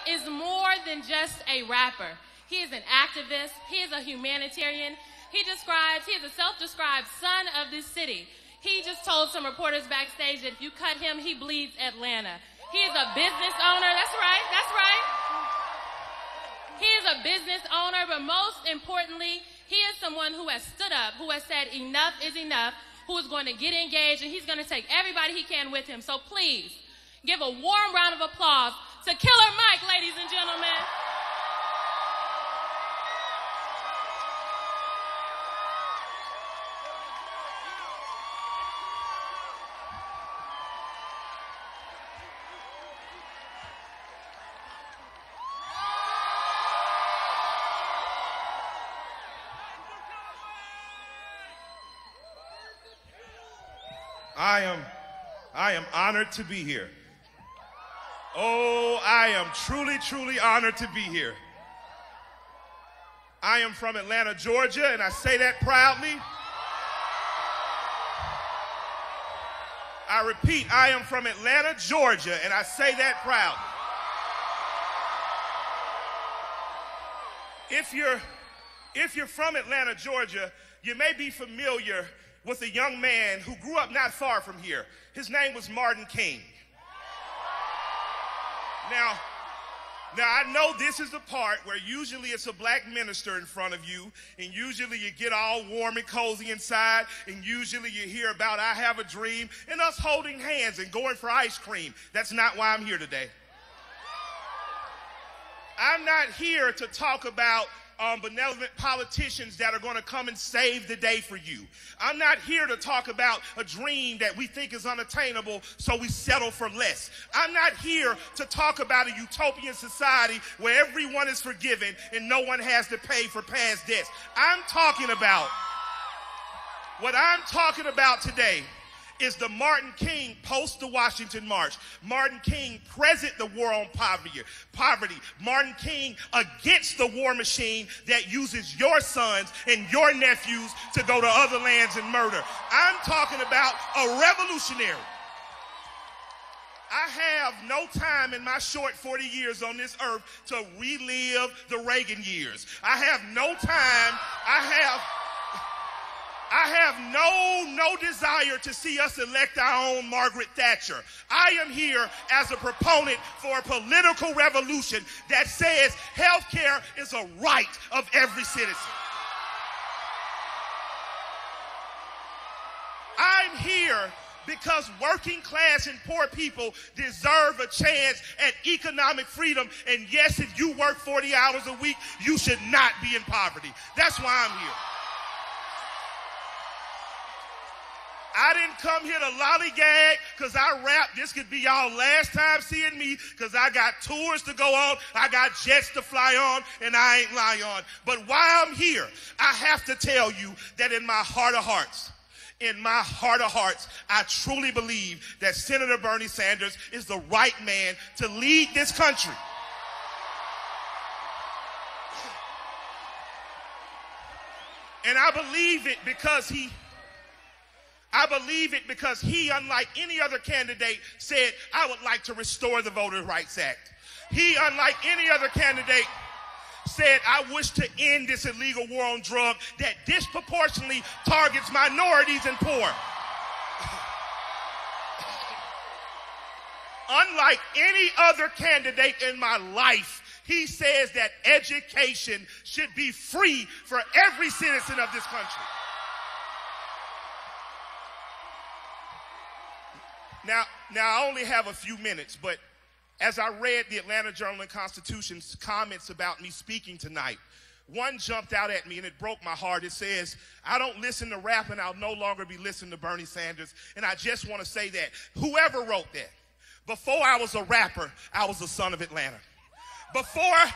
is more than just a rapper. He is an activist. He is a humanitarian. He is a self-described son of this city. He just told some reporters backstage that if you cut him, he bleeds Atlanta. He is a business owner. That's right. That's right. He is a business owner, but most importantly, he is someone who has stood up, who has said enough is enough, who is going to get engaged, and he's going to take everybody he can with him. So please, give a warm round of applause to Killer Mike, ladies and gentlemen. I am honored to be here. Oh, I am truly, truly honored to be here. I am from Atlanta, Georgia, and I say that proudly. I repeat, I am from Atlanta, Georgia, and I say that proudly. If you're from Atlanta, Georgia, you may be familiar with a young man who grew up not far from here. His name was Martin King. Now I know this is the part where usually it's a black minister in front of you, and usually you get all warm and cozy inside, and usually you hear about I have a dream and us holding hands and going for ice cream. That's not why I'm here today. I'm not here to talk about benevolent politicians that are going to come and save the day for you. I'm not here to talk about a dream that we think is unattainable, so we settle for less. I'm not here to talk about a utopian society where everyone is forgiven and no one has to pay for past debts. What I'm talking about today is the Martin King post the Washington March. Martin King present the war on poverty. Martin King against the war machine that uses your sons and your nephews to go to other lands and murder. I'm talking about a revolutionary. I have no time in my short 40 years on this earth to relive the Reagan years. I have no time. I have no desire to see us elect our own Margaret Thatcher. I am here as a proponent for a political revolution that says health care is a right of every citizen. I'm here because working class and poor people deserve a chance at economic freedom. And yes, if you work 40 hours a week, you should not be in poverty. That's why I'm here. I didn't come here to lollygag because I rap. This could be y'all last time seeing me because I got tours to go on, I got jets to fly on, and I ain't lying on. But while I'm here, I have to tell you that in my heart of hearts, I truly believe that Senator Bernie Sanders is the right man to lead this country. And I believe it because he, unlike any other candidate, said, I would like to restore the Voter Rights Act. He, unlike any other candidate, said, I wish to end this illegal war on drugs that disproportionately targets minorities and poor. Unlike any other candidate in my life, he says that education should be free for every citizen of this country. Now, I only have a few minutes, but as I read the Atlanta Journal-Constitution's comments about me speaking tonight, one jumped out at me and it broke my heart. It says, I don't listen to rap and I'll no longer be listening to Bernie Sanders. And I just want to say that whoever wrote that, before I was a rapper, I was a son of Atlanta. Before I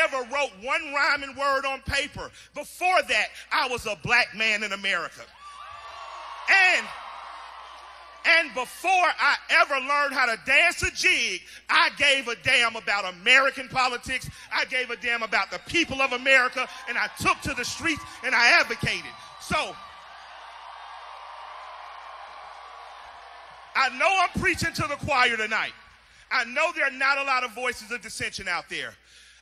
ever wrote one rhyming word on paper, before that, I was a black man in America. And before I ever learned how to dance a jig, I gave a damn about American politics. I gave a damn about the people of America, and I took to the streets and I advocated. So, I know I'm preaching to the choir tonight. I know there are not a lot of voices of dissension out there.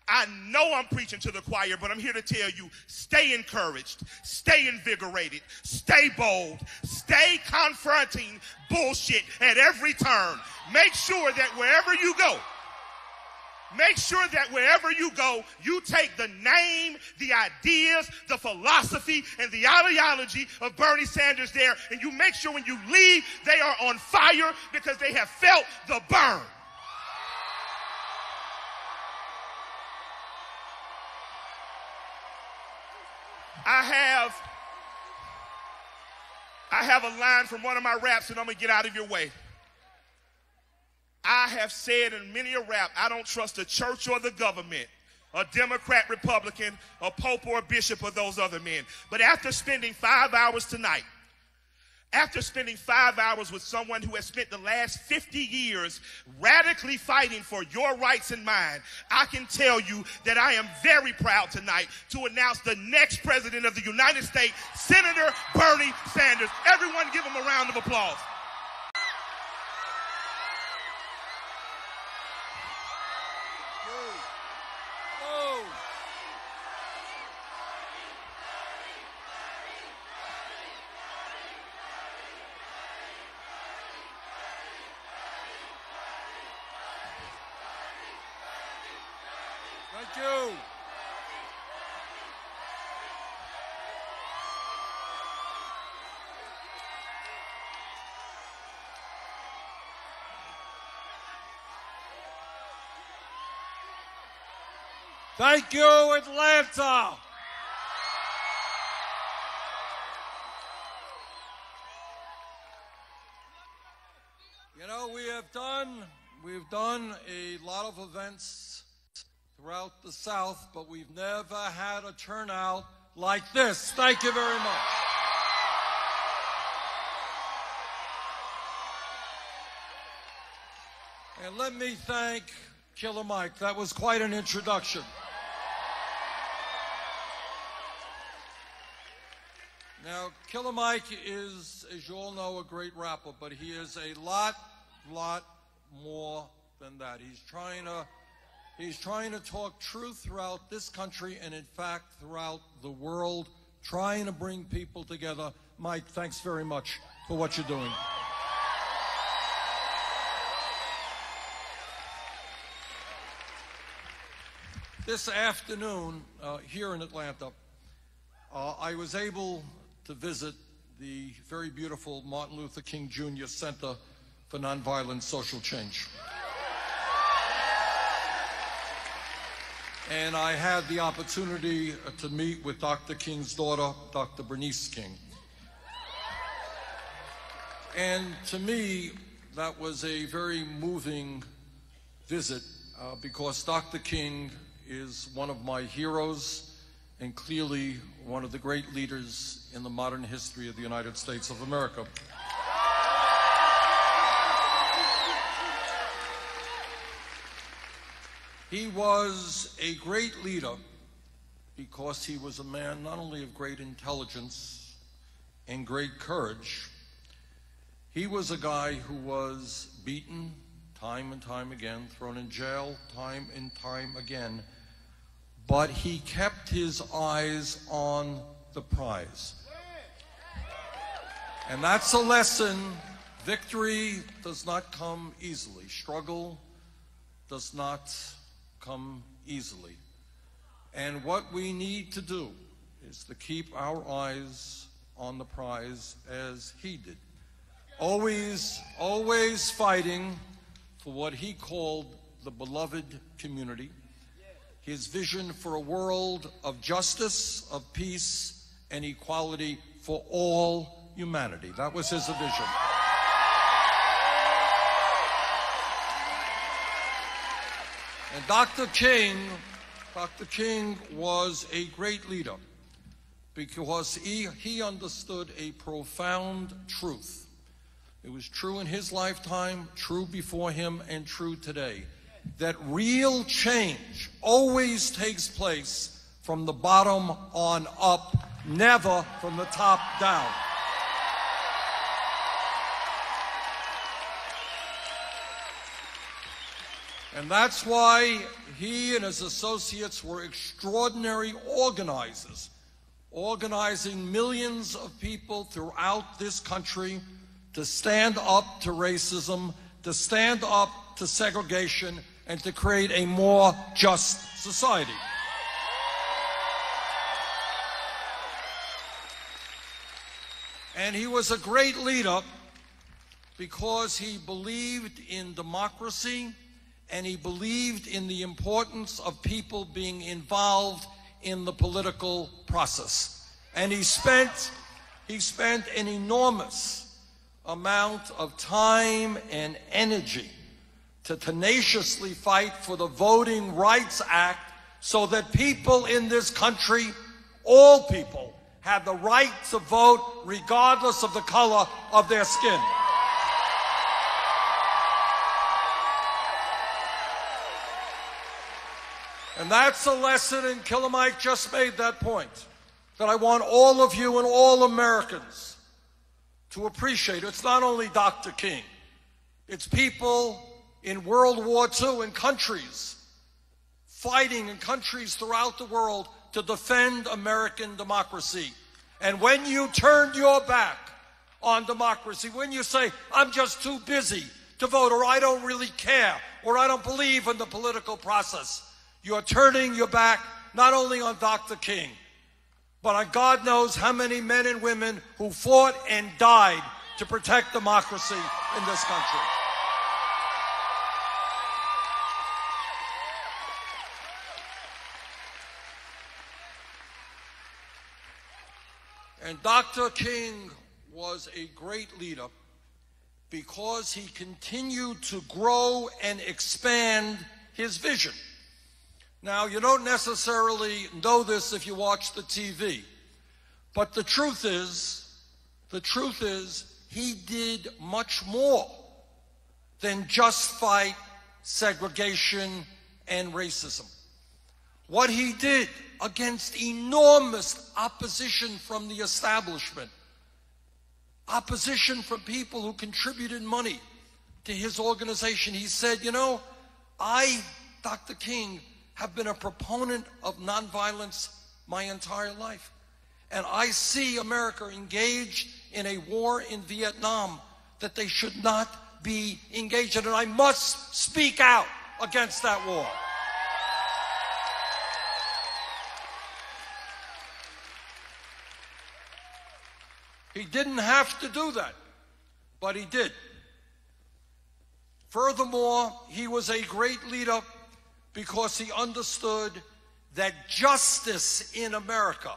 I know I'm preaching to the choir, but I'm here to tell you, stay encouraged, stay invigorated, stay bold, stay confronting bullshit at every turn. Make sure that wherever you go, you take the name, the ideas, the philosophy, and the ideology of Bernie Sanders there, and you make sure when you leave, they are on fire because they have felt the burn. I have a line from one of my raps, and I'm going to get out of your way. I have said in many a rap, I don't trust the church or the government, a Democrat, Republican, a pope or a bishop or those other men. But after spending 5 hours tonight, after spending 5 hours with someone who has spent the last 50 years radically fighting for your rights and mine, I can tell you that I am very proud tonight to announce the next president of the United States, Senator Bernie Sanders. Everyone give him a round of applause. Thank you. Thank you, Atlanta. You know, we've done a lot of events throughout the South, but we've never had a turnout like this. Thank you very much. And let me thank Killer Mike. That was quite an introduction. Now, Killer Mike is, as you all know, a great rapper, but he is a lot more than that. He's trying to talk truth throughout this country and, in fact, throughout the world, trying to bring people together. Mike, thanks very much for what you're doing. This afternoon, here in Atlanta, I was able to visit the very beautiful Martin Luther King Jr. Center for Nonviolent Social Change. And I had the opportunity to meet with Dr. King's daughter, Dr. Bernice King. And to me, that was a very moving visit because Dr. King is one of my heroes and clearly one of the great leaders in the modern history of the United States of America. He was a great leader because he was a man not only of great intelligence and great courage, he was a guy who was beaten time and time again, thrown in jail time and time again, but he kept his eyes on the prize. And that's a lesson. Victory does not come easily. Struggle does not come easily. And what we need to do is to keep our eyes on the prize as he did. Always fighting for what he called the beloved community. His vision for a world of justice, of peace, and equality for all humanity. That was his vision. And Dr. King was a great leader because he understood a profound truth. It was true in his lifetime, true before him, and true today. That real change always takes place from the bottom on up, never from the top down. And that's why he and his associates were extraordinary organizers, organizing millions of people throughout this country to stand up to racism, to stand up to segregation, and to create a more just society. And he was a great leader because he believed in democracy and he believed in the importance of people being involved in the political process. And he spent an enormous amount of time and energy to tenaciously fight for the Voting Rights Act so that people in this country, all people, had the right to vote regardless of the color of their skin. And that's a lesson, and Killer Mike just made that point, that I want all of you and all Americans to appreciate. It's not only Dr. King. It's people in World War II in countries, fighting in countries throughout the world to defend American democracy. And when you turn your back on democracy, when you say, I'm just too busy to vote, or I don't really care, or I don't believe in the political process, you're turning your back not only on Dr. King, but on God knows how many men and women who fought and died to protect democracy in this country. And Dr. King was a great leader because he continued to grow and expand his vision. Now, you don't necessarily know this if you watch the TV, but the truth is, he did much more than just fight segregation and racism. What he did against enormous opposition from the establishment, opposition from people who contributed money to his organization, he said, you know, I, Dr. King, have been a proponent of nonviolence my entire life. And I see America engaged in a war in Vietnam that they should not be engaged in, and I must speak out against that war. He didn't have to do that, but he did. Furthermore, he was a great leader because he understood that justice in America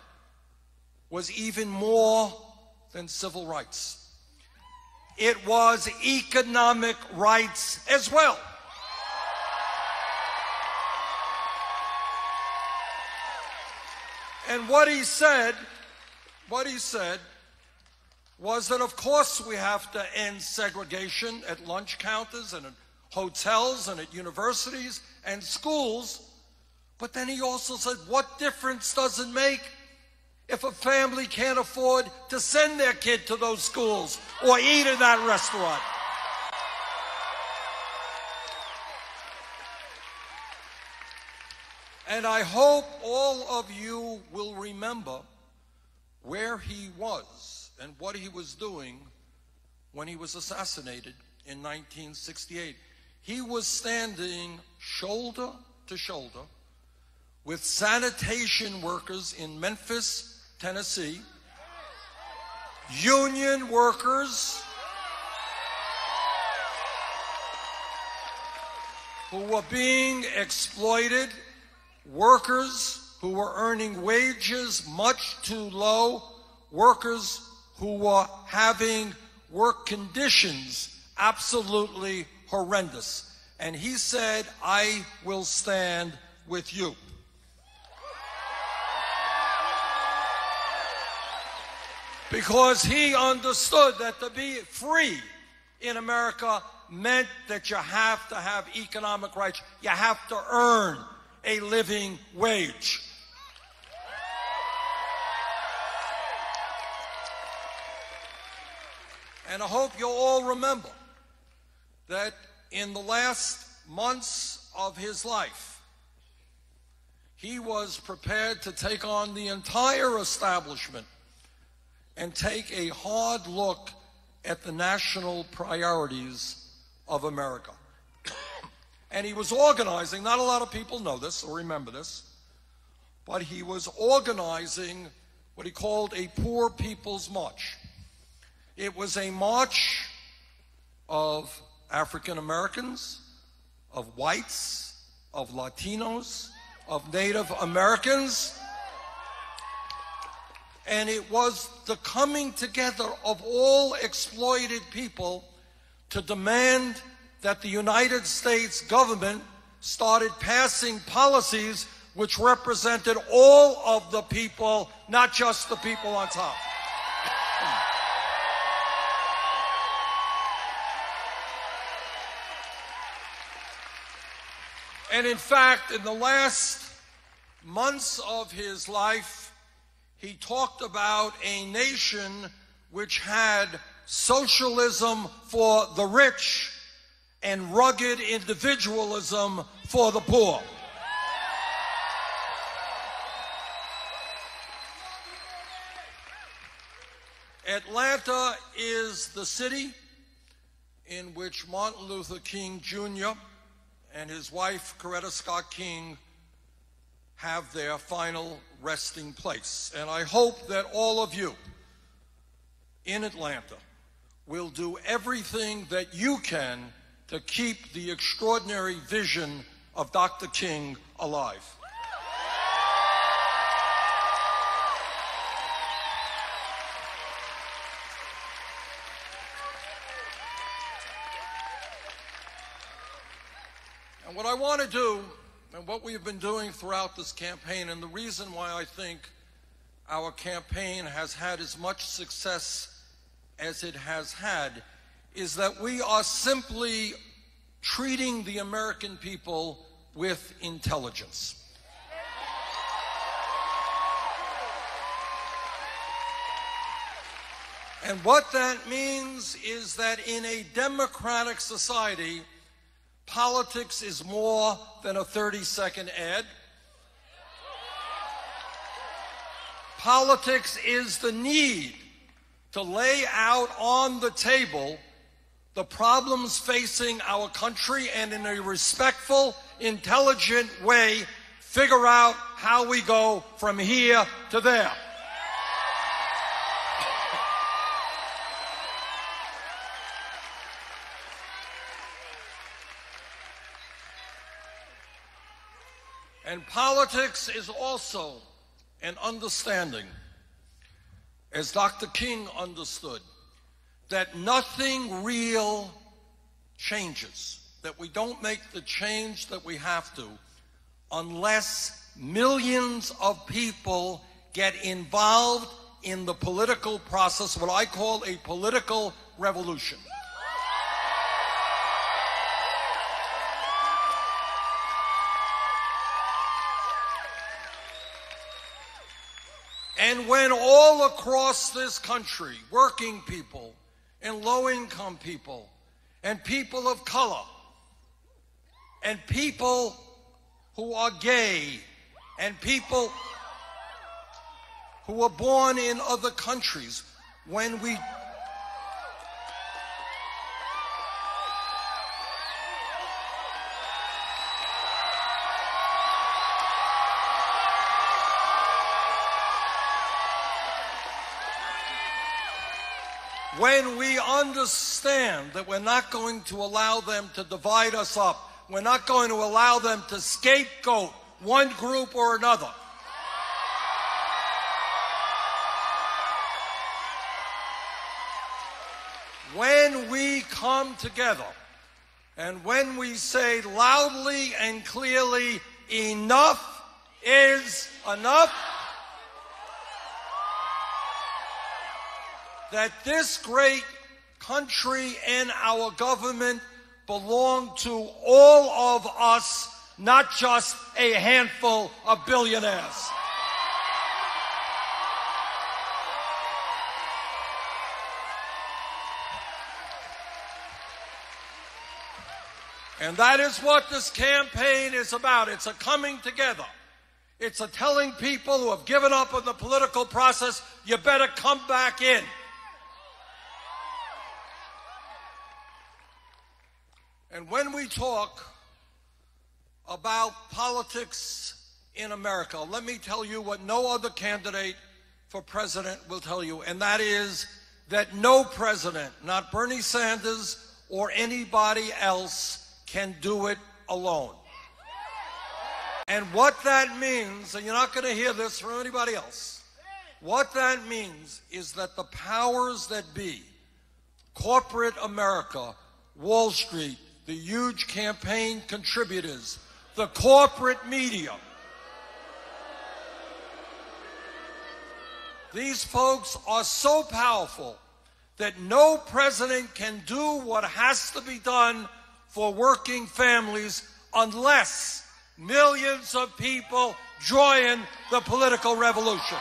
was even more than civil rights. It was economic rights as well. And what he said was that, of course, we have to end segregation at lunch counters and at hotels and at universities and schools. But then he also said, what difference does it make if a family can't afford to send their kid to those schools or eat in that restaurant? And I hope all of you will remember where he was and what he was doing when he was assassinated in 1968. He was standing shoulder to shoulder with sanitation workers in Memphis, Tennessee, union workers who were being exploited, workers who were earning wages much too low, workers who were having work conditions absolutely horrendous. And he said, I will stand with you. Because he understood that to be free in America meant that you have to have economic rights. You have to earn a living wage. And I hope you'll all remember that in the last months of his life, he was prepared to take on the entire establishment and take a hard look at the national priorities of America. And he was organizing, not a lot of people know this or remember this, but he was organizing what he called a Poor People's March. It was a march of African Americans, of whites, of Latinos, of Native Americans, and it was the coming together of all exploited people to demand that the United States government started passing policies which represented all of the people, not just the people on top. And in fact, in the last months of his life, he talked about a nation which had socialism for the rich and rugged individualism for the poor. Atlanta is the city in which Martin Luther King Jr. and his wife, Coretta Scott King, have their final resting place. And I hope that all of you in Atlanta will do everything that you can to keep the extraordinary vision of Dr. King alive. And what I want to do, and what we've been doing throughout this campaign, and the reason why I think our campaign has had as much success as it has had, is that we are simply treating the American people with intelligence. And what that means is that in a democratic society, politics is more than a 30-second ad. Politics is the need to lay out on the table the problems facing our country and in a respectful, intelligent way, figure out how we go from here to there. And politics is also an understanding, as Dr. King understood, that nothing real changes, that we don't make the change that we have to unless millions of people get involved in the political process, what I call a political revolution. And when all across this country, working people and low-income people and people of color and people who are gay and people who were born in other countries, when we understand that we're not going to allow them to divide us up, we're not going to allow them to scapegoat one group or another. When we come together and when we say loudly and clearly, enough is enough, that this great country and our government belong to all of us, not just a handful of billionaires. And that is what this campaign is about. It's a coming together. It's a telling people who have given up on the political process, you better come back in. And when we talk about politics in America, let me tell you what no other candidate for president will tell you, and that is that no president, not Bernie Sanders or anybody else, can do it alone. And what that means, and you're not going to hear this from anybody else, what that means is that the powers that be, corporate America, Wall Street, the huge campaign contributors, the corporate media, these folks are so powerful that no president can do what has to be done for working families unless millions of people join the political revolution.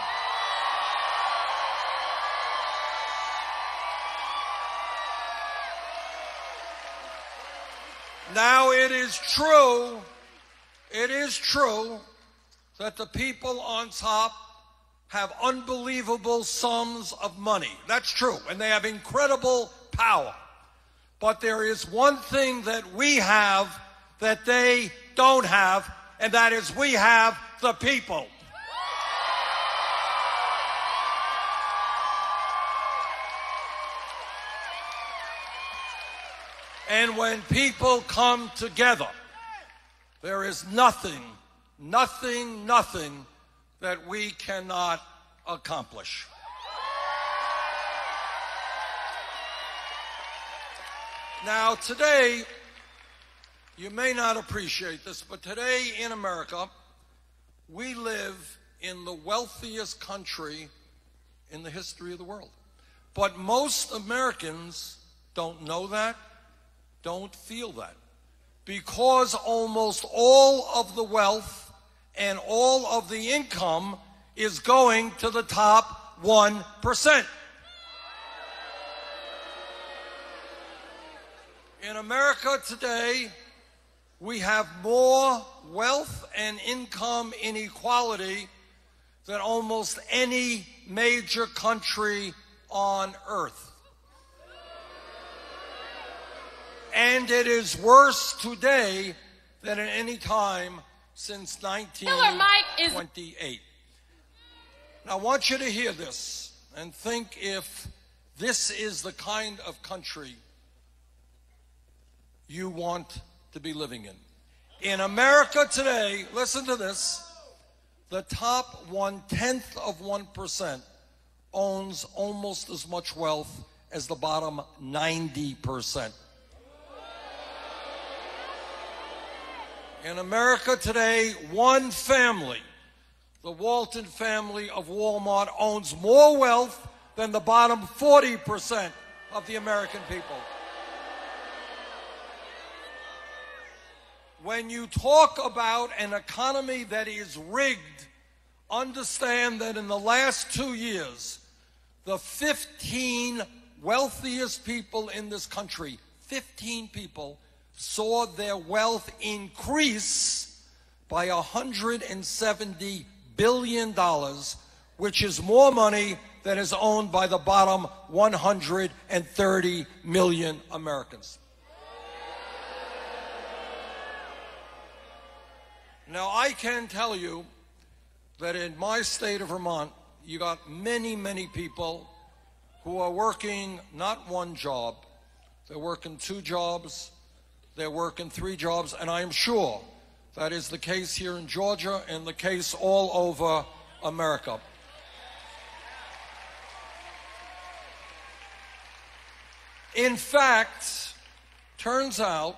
Now, it is true that the people on top have unbelievable sums of money. That's true, and they have incredible power. But there is one thing that we have that they don't have, and that is we have the people. And when people come together, there is nothing that we cannot accomplish. Now, today, you may not appreciate this, but today in America, we live in the wealthiest country in the history of the world. But most Americans don't know that, don't feel that, because almost all of the wealth and all of the income is going to the top 1%. In America today, we have more wealth and income inequality than almost any major country on earth. And it is worse today than at any time since 1928. Now, I want you to hear this and think if this is the kind of country you want to be living in. In America today, listen to this, the top 1/10 of 1% owns almost as much wealth as the bottom 90%. In America today, one family, the Walton family of Walmart, owns more wealth than the bottom 40% of the American people. When you talk about an economy that is rigged, understand that in the last 2 years, the 15 wealthiest people in this country, 15 people, saw their wealth increase by $170 billion, which is more money than is owned by the bottom 130 million Americans. Now, I can tell you that in my state of Vermont, you got many, many people who are working not one job, they're working 2 jobs, they're working 3 jobs, and I am sure that is the case here in Georgia and the case all over America. In fact, turns out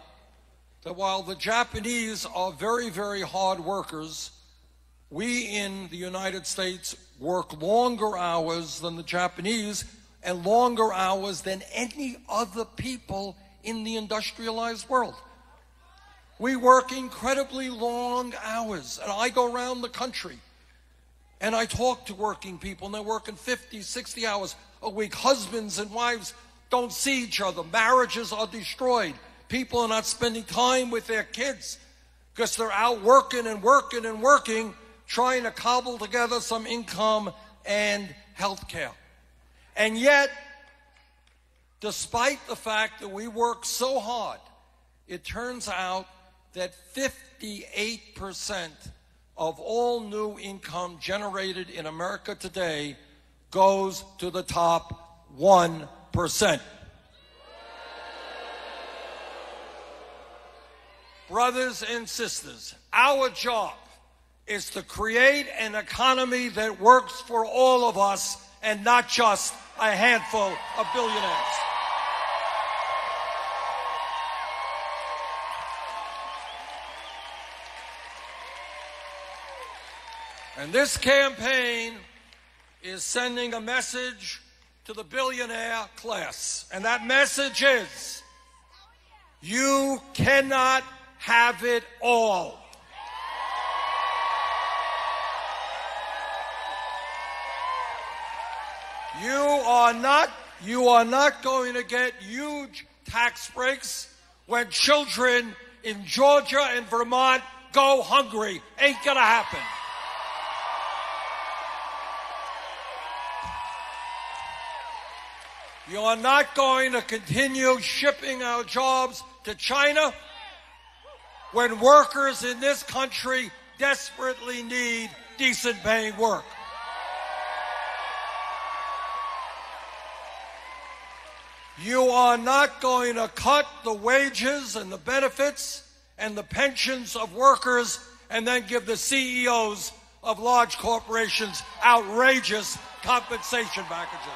that while the Japanese are very, very hard workers, we in the United States work longer hours than the Japanese and longer hours than any other people in the industrialized world. We work incredibly long hours, and I go around the country and I talk to working people, and they're working 50, 60 hours a week. Husbands and wives don't see each other. Marriages are destroyed. People are not spending time with their kids because they're out working and working and working, trying to cobble together some income and health care. And yet, despite the fact that we work so hard, it turns out that 58% of all new income generated in America today goes to the top 1%. Brothers and sisters, our job is to create an economy that works for all of us and not just a handful of billionaires. And this campaign is sending a message to the billionaire class. And that message is, you cannot have it all. You are not going to get huge tax breaks when children in Georgia and Vermont go hungry. Ain't gonna happen. You are not going to continue shipping our jobs to China when workers in this country desperately need decent paying work. You are not going to cut the wages and the benefits and the pensions of workers and then give the CEOs of large corporations outrageous compensation packages.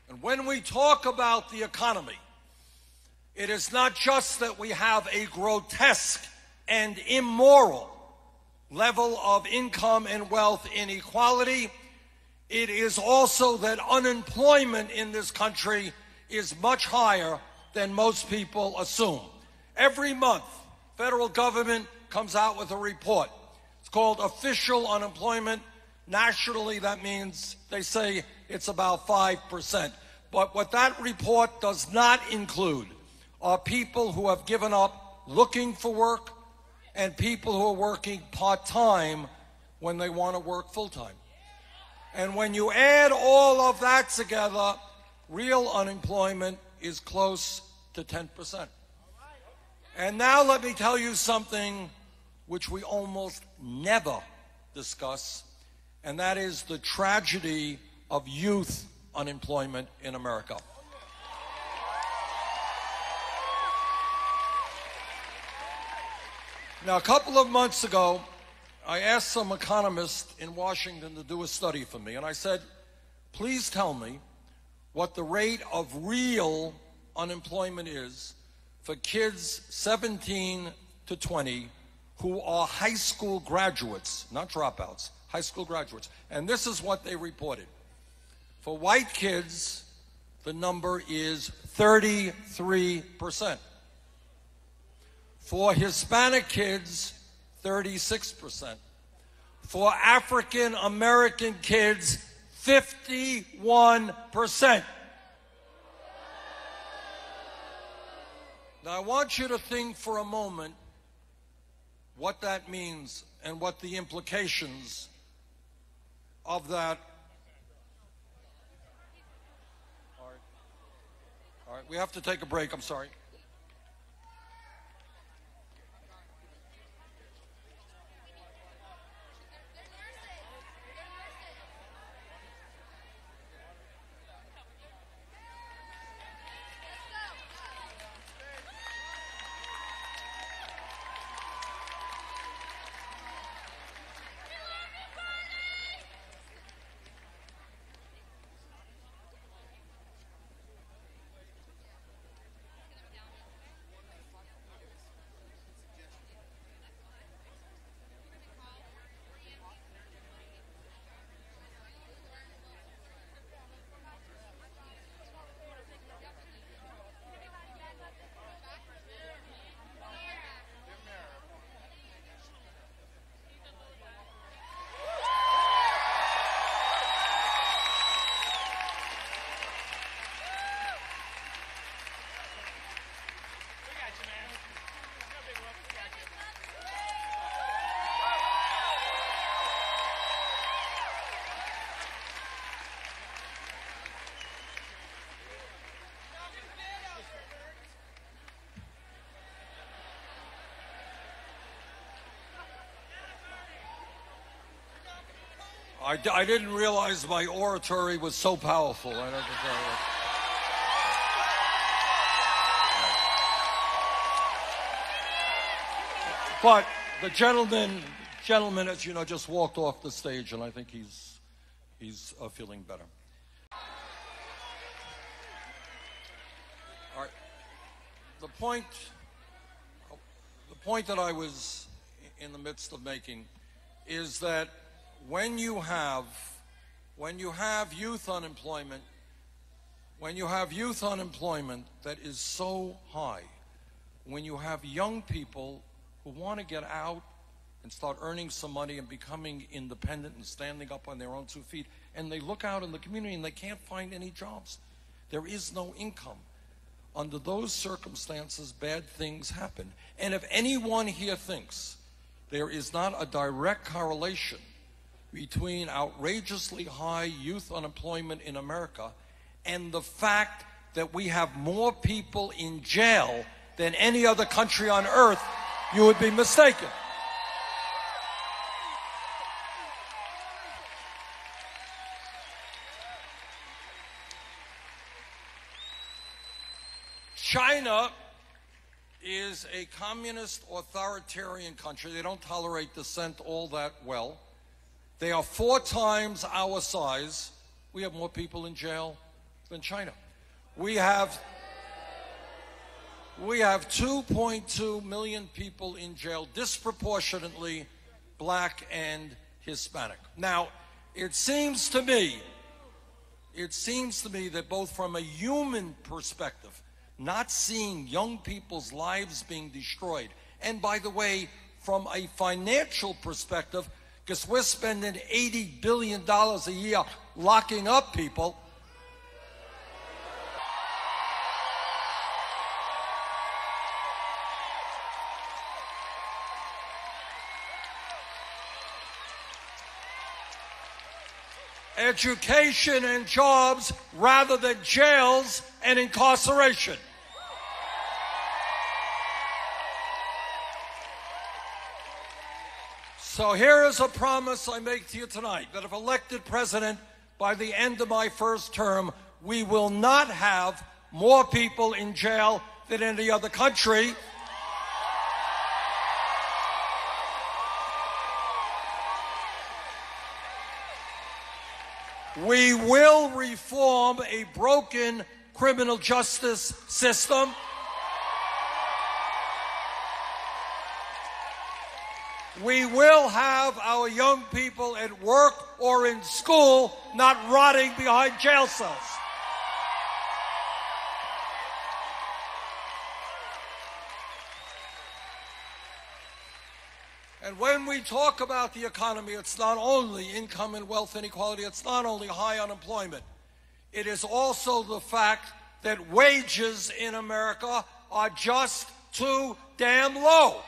And when we talk about the economy, it is not just that we have a grotesque and immoral level of income and wealth inequality, it is also that unemployment in this country is much higher than most people assume. Every month, federal government comes out with a report. It's called official unemployment. Nationally, that means they say it's about 5%. But what that report does not include are people who have given up looking for work and people who are working part-time when they want to work full-time. And when you add all of that together, real unemployment is close to 10%. And now let me tell you something which we almost never discuss, and that is the tragedy of youth unemployment in America. Now, a couple of months ago, I asked some economists in Washington to do a study for me, and I said, please tell me what the rate of real unemployment is for kids 17 to 20 who are high school graduates, not dropouts, high school graduates. And this is what they reported. For white kids, the number is 33%. For Hispanic kids, 36%. For African American kids, 51%. Now, I want you to think for a moment what that means and what the implications of that. All right, we have to take a break. I'm sorry. I didn't realize my oratory was so powerful. I don't know. But the gentleman, as you know, just walked off the stage, and I think he's feeling better. All right. The point that I was in the midst of making is that when you have youth unemployment, that is so high, when you have young people who want to get out and start earning some money and becoming independent and standing up on their own 2 feet, and they look out in the community and they can't find any jobs. There is no income. Under those circumstances, bad things happen. And if anyone here thinks there is not a direct correlation between outrageously high youth unemployment in America and the fact that we have more people in jail than any other country on earth, you would be mistaken. China is a communist authoritarian country. They don't tolerate dissent all that well. They are 4 times our size. We have more people in jail than China. We have 2.2 million people in jail, disproportionately black and Hispanic. Now, it seems to me that both from a human perspective, not seeing young people's lives being destroyed, and by the way, from a financial perspective, because we're spending $80 billion a year locking up people. Education and jobs rather than jails and incarceration. So here is a promise I make to you tonight, that if elected president by the end of my first term, we will not have more people in jail than any other country. We will reform a broken criminal justice system. We will have our young people at work or in school, not rotting behind jail cells. And when we talk about the economy, it's not only income and wealth inequality, it's not only high unemployment. It is also the fact that wages in America are just too damn low.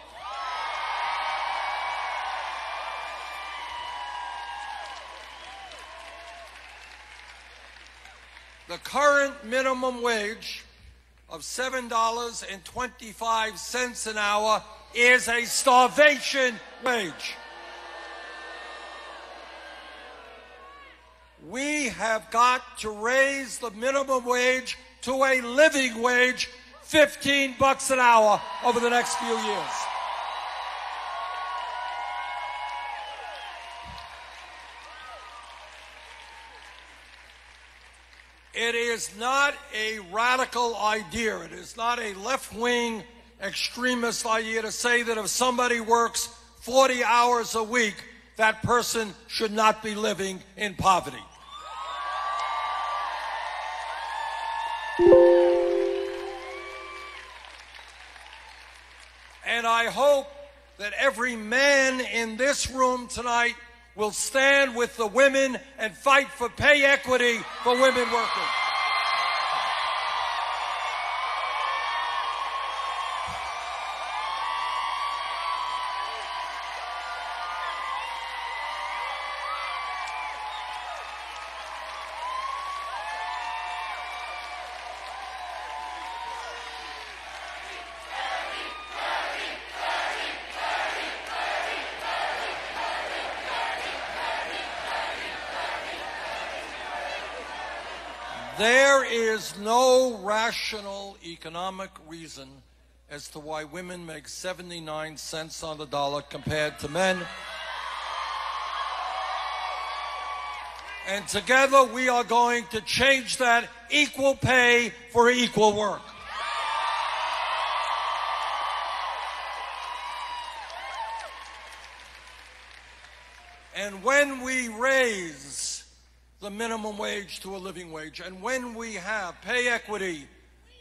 The current minimum wage of $7.25 an hour is a starvation wage. We have got to raise the minimum wage to a living wage, $15 an hour over the next few years. It is not a radical idea. It is not a left-wing extremist idea to say that if somebody works 40 hours a week, that person should not be living in poverty. And I hope that every man in this room tonight will stand with the women and fight for pay equity for women working. There is no rational economic reason as to why women make 79 cents on the dollar compared to men. And together we are going to change that. Equal pay for equal work. And when we raise the minimum wage to a living wage, and when we have pay equity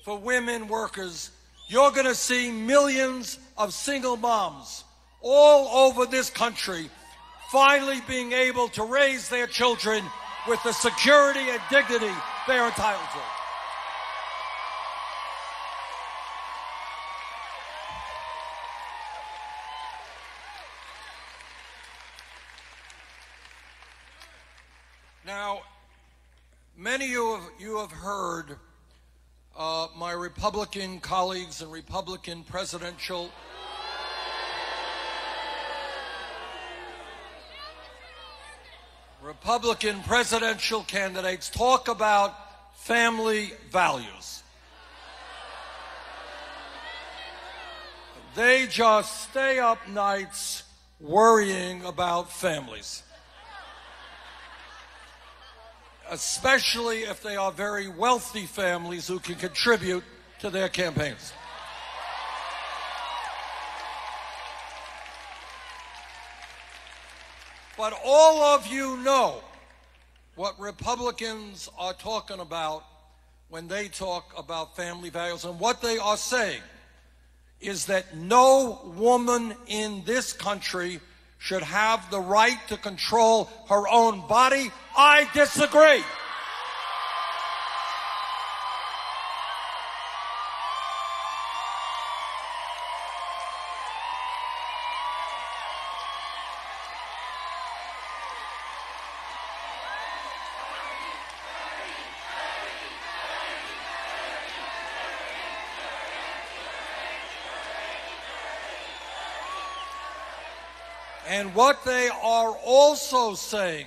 for women workers, you're going to see millions of single moms all over this country finally being able to raise their children with the security and dignity they're entitled to. Now, many of you have heard my Republican colleagues and Republican presidential candidates talk about family values. They just stay up nights worrying about families, especially if they are very wealthy families who can contribute to their campaigns. But all of you know what Republicans are talking about when they talk about family values, and what they are saying is that no woman in this country should have the right to control her own body. I disagree. And what they are also saying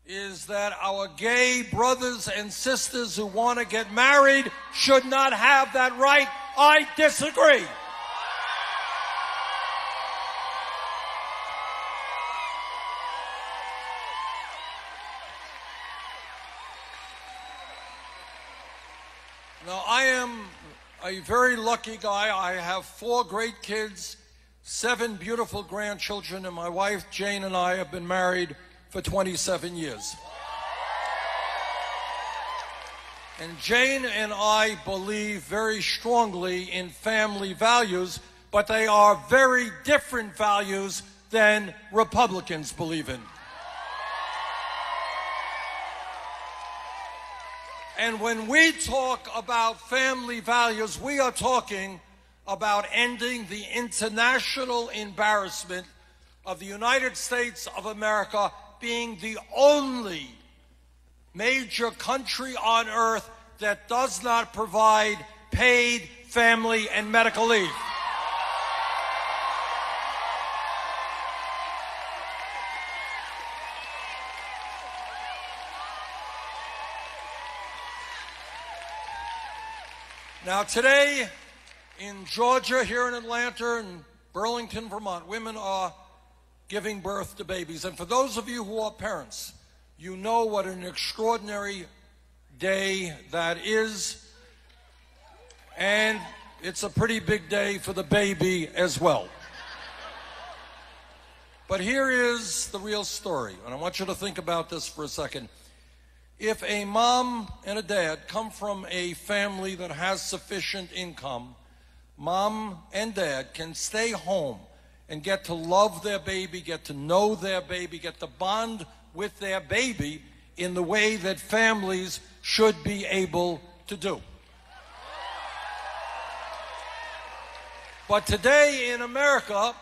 is that our gay brothers and sisters who want to get married should not have that right. I disagree. Now, I am a very lucky guy. I have 4 great kids, 7 beautiful grandchildren, and my wife Jane and I have been married for 27 years. And Jane and I believe very strongly in family values, but they are very different values than Republicans believe in. And when we talk about family values, we are talking about ending the international embarrassment of the United States of America being the only major country on earth that does not provide paid family and medical leave. Now today, in Georgia, here in Atlanta, and Burlington, Vermont, women are giving birth to babies. And for those of you who are parents, you know what an extraordinary day that is. And it's a pretty big day for the baby as well. But here is the real story, and I want you to think about this for a second. If a mom and a dad come from a family that has sufficient income, mom and dad can stay home and get to love their baby, get to know their baby, get to bond with their baby in the way that families should be able to do. But today in America,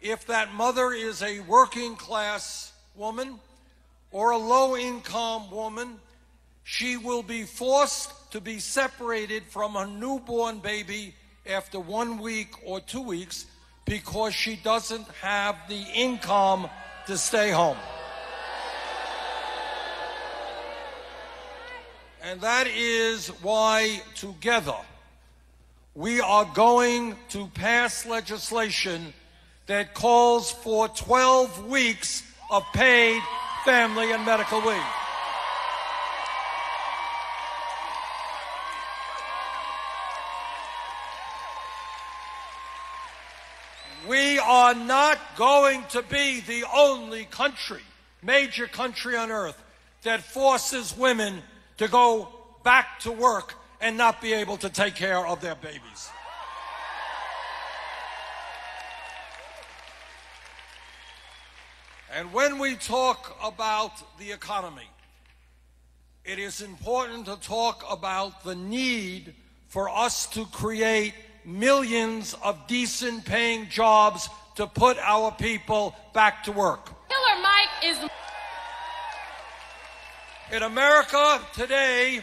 if that mother is a working class woman or a low-income woman, she will be forced to be separated from her newborn baby after 1 week or 2 weeks because she doesn't have the income to stay home. And that is why together we are going to pass legislation that calls for 12 weeks of paid family and medical leave. We are not going to be the only country, major country on earth, that forces women to go back to work and not be able to take care of their babies. And when we talk about the economy, it is important to talk about the need for us to create millions of decent paying jobs to put our people back to work. Killer Mike is... In America today,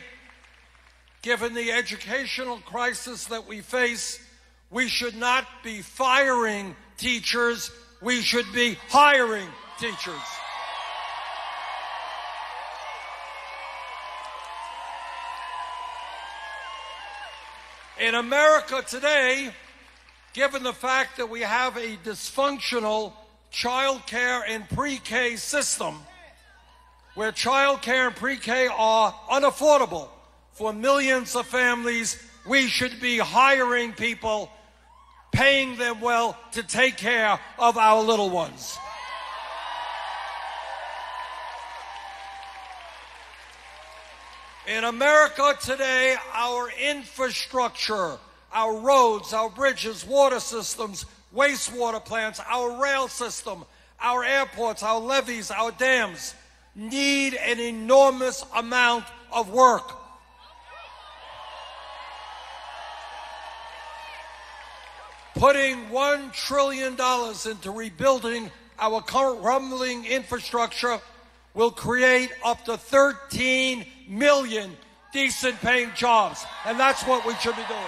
given the educational crisis that we face, we should not be firing teachers, we should be hiring teachers. In America today, given the fact that we have a dysfunctional child care and pre-K system, where child care and pre-K are unaffordable for millions of families, we should be hiring people, paying them well to take care of our little ones. In America today, our infrastructure, our roads, our bridges, water systems, wastewater plants, our rail system, our airports, our levees, our dams need an enormous amount of work. Putting $1 trillion into rebuilding our crumbling infrastructure will create up to 13 million decent paying jobs, and that's what we should be doing.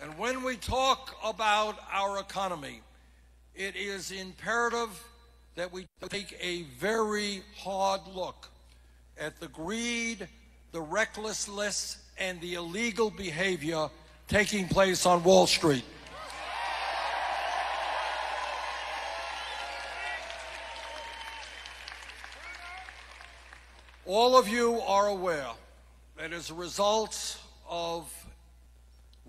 And when we talk about our economy, it is imperative that we take a very hard look at the greed, the recklessness, and the illegal behavior taking place on Wall Street. All of you are aware that as a result of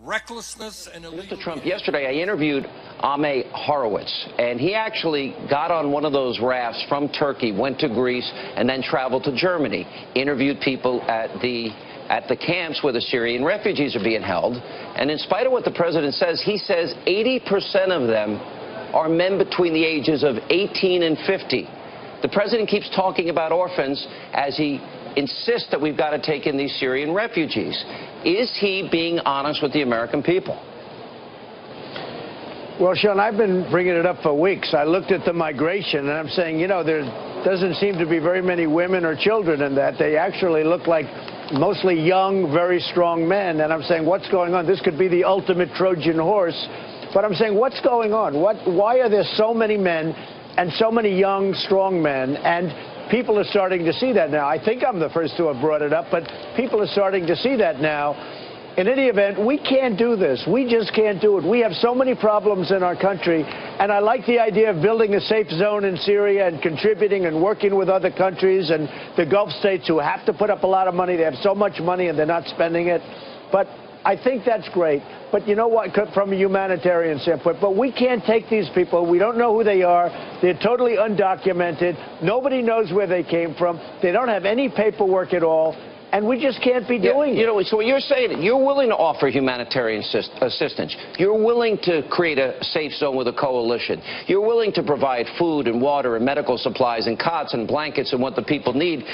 recklessness and illegal... Mr. Trump, yesterday I interviewed Ame Horowitz, and he actually got on one of those rafts from Turkey, went to Greece, and then traveled to Germany, interviewed people at the camps where the Syrian refugees are being held. And in spite of what the president says, he says 80% of them are men between the ages of 18 and 50. The president keeps talking about orphans as he insists that we've got to take in these Syrian refugees. Is he being honest with the American people? Well, Sean, I've been bringing it up for weeks. I looked at the migration, and I'm saying, you know, there doesn't seem to be very many women or children in that. They actually look like mostly young, very strong men. And I'm saying, what's going on? This could be the ultimate Trojan horse. But I'm saying, what's going on? Why are there so many men and so many young, strong men? And people are starting to see that now. I think I'm the first to have brought it up, but people are starting to see that now. In any event, we can't do this. We just can't do it. We have so many problems in our country, and I like the idea of building a safe zone in Syria and contributing and working with other countries and the Gulf states who have to put up a lot of money. They have so much money and they're not spending it. But I think that's great. But you know what, from a humanitarian standpoint, but we can't take these people. We don't know who they are. They're totally undocumented. Nobody knows where they came from. They don't have any paperwork at all. And we just can't be doing it. You know, so what you're saying, you're willing to offer humanitarian assistance. You're willing to create a safe zone with a coalition. You're willing to provide food and water and medical supplies and cots and blankets and what the people need.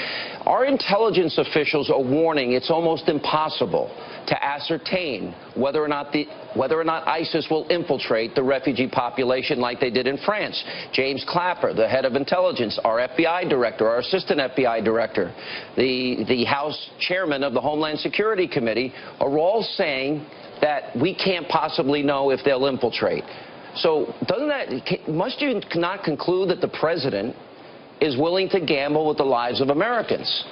Our intelligence officials are warning it's almost impossible to ascertain whether or not ISIS will infiltrate the refugee population like they did in France. James Clapper, the head of intelligence, our FBI director, our assistant FBI director, the House chairman of the Homeland Security Committee are all saying that we can't possibly know if they'll infiltrate. So must you not conclude that the president is willing to gamble with the lives of Americans?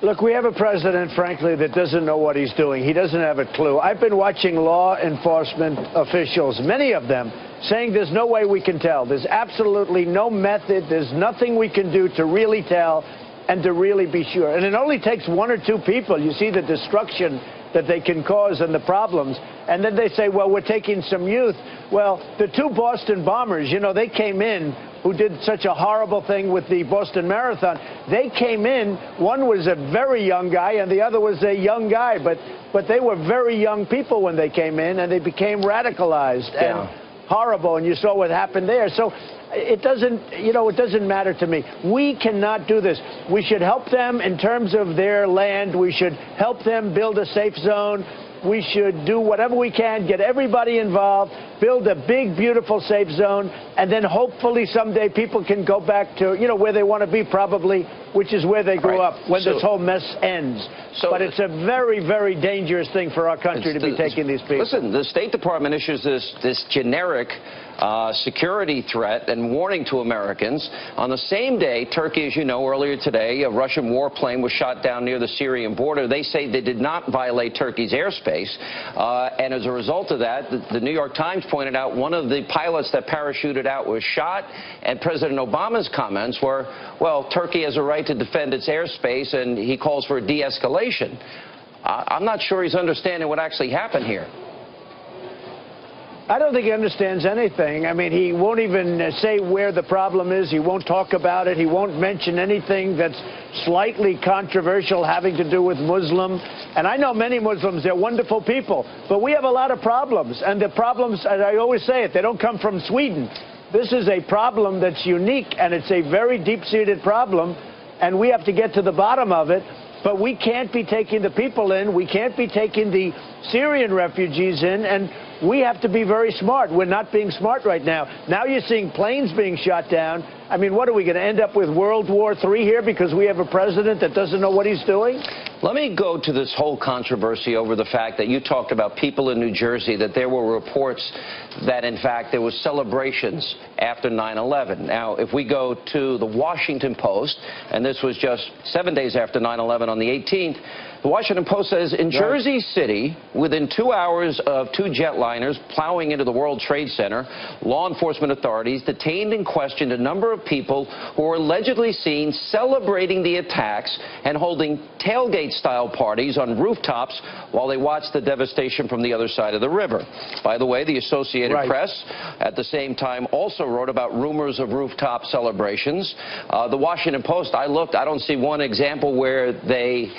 Look, we have a president, frankly, that doesn't know what he's doing. He doesn't have a clue. I've been watching law enforcement officials, many of them, saying there's no way we can tell. There's absolutely no method. There's nothing we can do to really tell and to really be sure. And it only takes one or two people. You see the destruction that they can cause and the problems. And then they say, well, we're taking some youth. Well, the two Boston bombers, you know, they came in, who did such a horrible thing with the Boston Marathon. They came in, one was a very young guy and the other was a young guy, but they were very young people when they came in, and they became radicalized and horrible, and you saw what happened there. So it doesn't matter to me. We cannot do this. We should help them in terms of their land. We should help them build a safe zone. We should do whatever we can, get everybody involved, build a big, beautiful safe zone, and then hopefully someday people can go back to, you know, where they want to be probably, which is where they grew up when this whole mess ends. But it's a very, very dangerous thing for our country to be taking these people. Listen, the State Department issues this generic security threat and warning to Americans. On the same day, Turkey, as you know, earlier today, a Russian warplane was shot down near the Syrian border. They say they did not violate Turkey's airspace. And as a result of that, the New York Times pointed out one of the pilots that parachuted out was shot. And President Obama's comments were, well, Turkey has a right to defend its airspace, and he calls for a de-escalation. I'm not sure he's understanding what actually happened here. I don't think he understands anything. I mean, he won't even say where the problem is. He won't talk about it. He won't mention anything that's slightly controversial having to do with Muslim. And I know many Muslims. They're wonderful people. But we have a lot of problems. And the problems, as I always say it, they don't come from Sweden. This is a problem that's unique, and it's a very deep-seated problem. And we have to get to the bottom of it. But we can't be taking the people in. We can't be taking the Syrian refugees in. And we have to be very smart. We're not being smart right now. Now you're seeing planes being shot down. I mean, what are we going to end up with, World War III here because we have a president that doesn't know what he's doing? Let me go to this whole controversy over the fact that you talked about people in New Jersey, that there were reports that, in fact, there was celebrations after 9/11. Now, if we go to the Washington Post, and this was just 7 days after 9/11 on the 18th, the Washington Post says, in Jersey City, within 2 hours of two jetliners plowing into the World Trade Center, law enforcement authorities detained and questioned a number of people who were allegedly seen celebrating the attacks and holding tailgate-style parties on rooftops while they watched the devastation from the other side of the river. By the way, the Associated Press, at the same time, also wrote about rumors of rooftop celebrations. The Washington Post, I looked, I don't see one example where they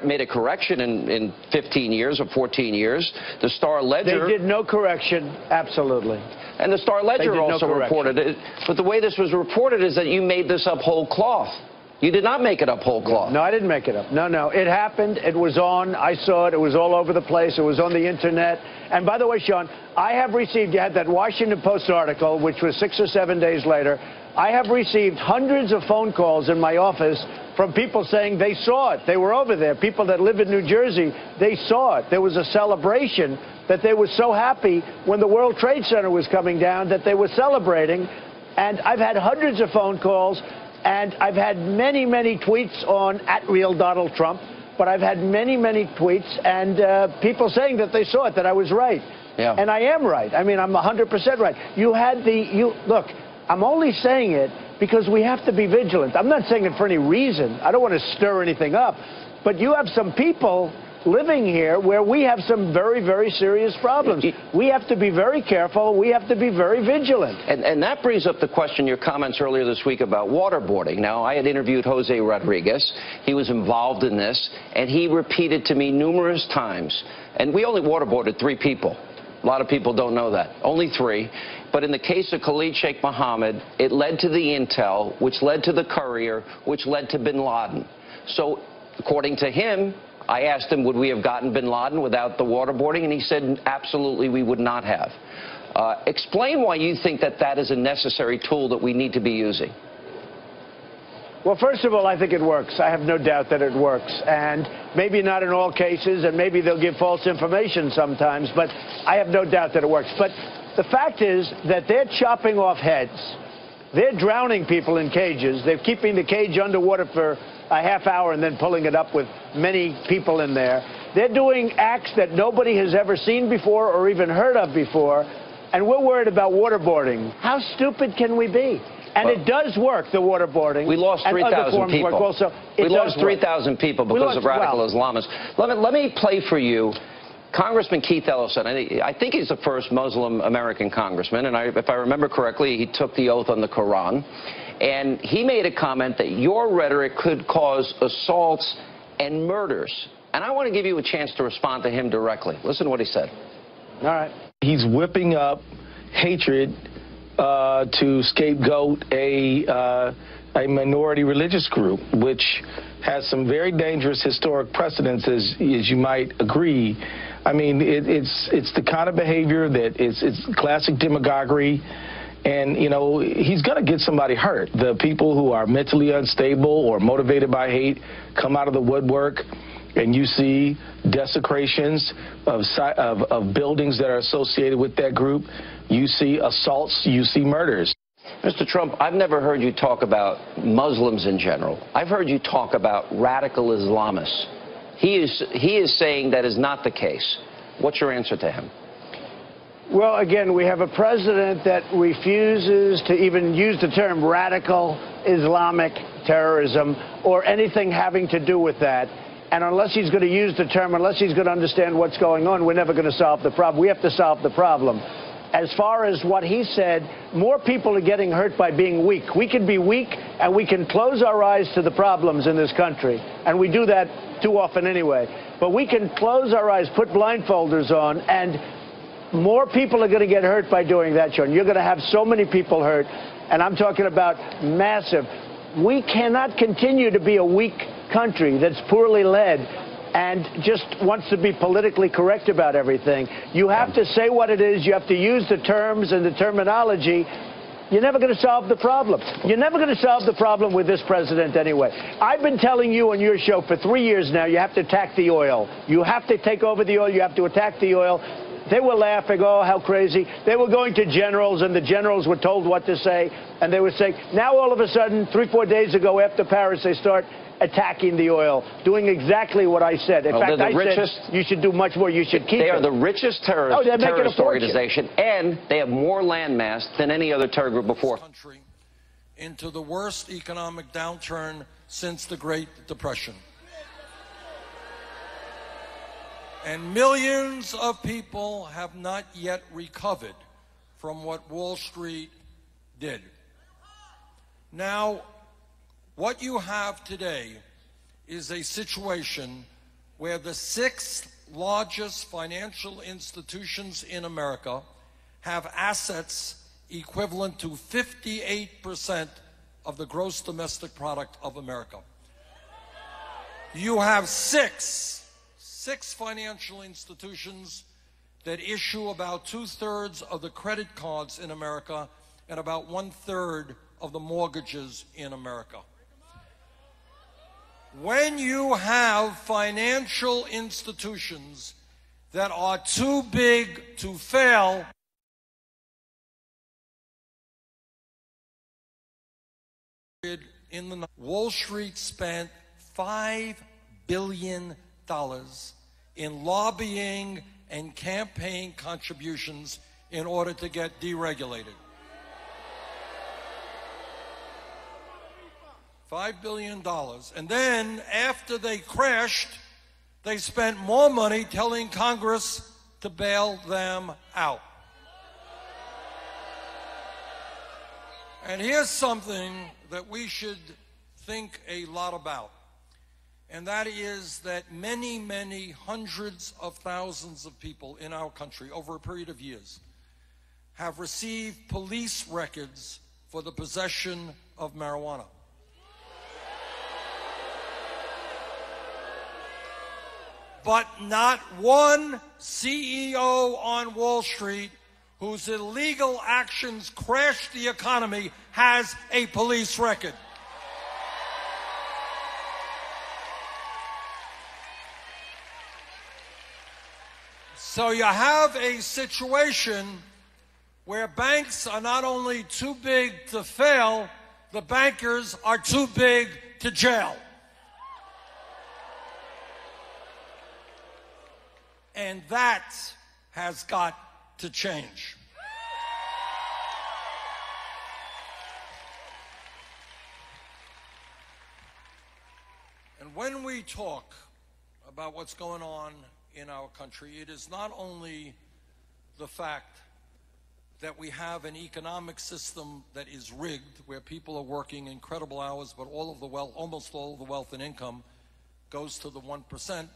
made a correction in 15 years or 14 years. The Star-Ledger... They did no correction, absolutely. And the Star-Ledger also reported it. But the way this was reported is that you made this up whole cloth. You did not make it up whole cloth. No, I didn't make it up. No, no. It happened. It was on. I saw it. It was all over the place. It was on the Internet. And by the way, Sean, I have received, you had that Washington Post article, which was 6 or 7 days later. I have received hundreds of phone calls in my office from people saying they saw it. They were over there. People that live in New Jersey, they saw it. There was a celebration that they were so happy when the World Trade Center was coming down that they were celebrating. And I've had hundreds of phone calls, and I've had many, many tweets on @RealDonaldTrump. But I've had many, many tweets and people saying that they saw it, that I was right. Yeah. And I am right. I mean, I'm 100% right. Look, I'm only saying it because we have to be vigilant. I'm not saying it for any reason. I don't want to stir anything up. But you have some people living here where we have some very, very serious problems. We have to be very careful. We have to be very vigilant. And that brings up the question, your comments earlier this week about waterboarding. Now, I had interviewed Jose Rodriguez. He was involved in this, and he repeated to me numerous times, and we only waterboarded 3 people. A lot of people don't know that. Only 3. But in the case of Khalid Sheikh Mohammed, it led to the intel, which led to the courier, which led to bin Laden. So, according to him, I asked him, would we have gotten bin Laden without the waterboarding? And he said, absolutely, we would not have. Explain why you think that that is a necessary tool that we need to be using. Well, first of all, I think it works. I have no doubt that it works. And maybe not in all cases, and maybe they'll give false information sometimes, but I have no doubt that it works. But the fact is that they're chopping off heads. They're drowning people in cages. They're keeping the cage underwater for a half hour and then pulling it up with many people in there. They're doing acts that nobody has ever seen before or even heard of before, and we're worried about waterboarding. How stupid can we be? And it does work, the waterboarding. We lost 3,000 people. Also, we lost 3,000 people because of radical Islamists. Let me play for you Congressman Keith Ellison. I think he's the first Muslim American congressman, and if I remember correctly, he took the oath on the Quran. And he made a comment that your rhetoric could cause assaults and murders. And I want to give you a chance to respond to him directly. Listen to what he said. All right. He's whipping up hatred to scapegoat a minority religious group, which has some very dangerous historic precedents, as you might agree. I mean, it's the kind of behavior that it's classic demagoguery. And, you know, he's going to get somebody hurt. The people who are mentally unstable or motivated by hate come out of the woodwork, and you see desecrations of buildings that are associated with that group. You see assaults. You see murders. Mr. Trump, I've never heard you talk about Muslims in general. I've heard you talk about radical Islamists. He is saying that is not the case. What's your answer to him? Well, again, we have a president that refuses to even use the term radical Islamic terrorism or anything having to do with that. And unless he's going to use the term, unless he's going to understand what's going on, we're never going to solve the problem. We have to solve the problem. As far as what he said, more people are getting hurt by being weak. We can be weak, and we can close our eyes to the problems in this country. And we do that too often anyway. But we can close our eyes, put blindfolders on, and more people are going to get hurt by doing that, Sean. You're going to have so many people hurt, and I'm talking about massive. We cannot continue to be a weak country that's poorly led and just wants to be politically correct about everything. You have to say what it is. You have to use the terms and the terminology. You're never going to solve the problem. You're never going to solve the problem with this president anyway. I've been telling you on your show for 3 years now, you have to attack the oil. You have to take over the oil. You have to attack the oil. They were laughing, oh, how crazy. They were going to generals, and the generals were told what to say, and they were saying, now all of a sudden, 3-4 days ago after Paris, they start attacking the oil, doing exactly what I said. In fact, I said you should do much more. You should keep it. They are the richest terrorist organization, and they have more landmass than any other terror group before. Country into the worst economic downturn since the Great Depression. And millions of people have not yet recovered from what Wall Street did. Now, what you have today is a situation where the 6th largest financial institutions in America have assets equivalent to 58% of the gross domestic product of America. You have six financial institutions that issue about 2/3 of the credit cards in America and about 1/3 of the mortgages in America. When you have financial institutions that are too big to fail, Wall Street spent $5 billion in lobbying and campaign contributions in order to get deregulated. $5 billion. And then, after they crashed, they spent more money telling Congress to bail them out. And here's something that we should think a lot about. And that is that many, many hundreds of thousands of people in our country over a period of years have received police records for the possession of marijuana. But not one CEO on Wall Street whose illegal actions crashed the economy has a police record. So you have a situation where banks are not only too big to fail, the bankers are too big to jail. And that has got to change. And when we talk about what's going on in our country, it is not only the fact that we have an economic system that is rigged, where people are working incredible hours, but all of the wealth, almost all of the wealth and income goes to the 1%.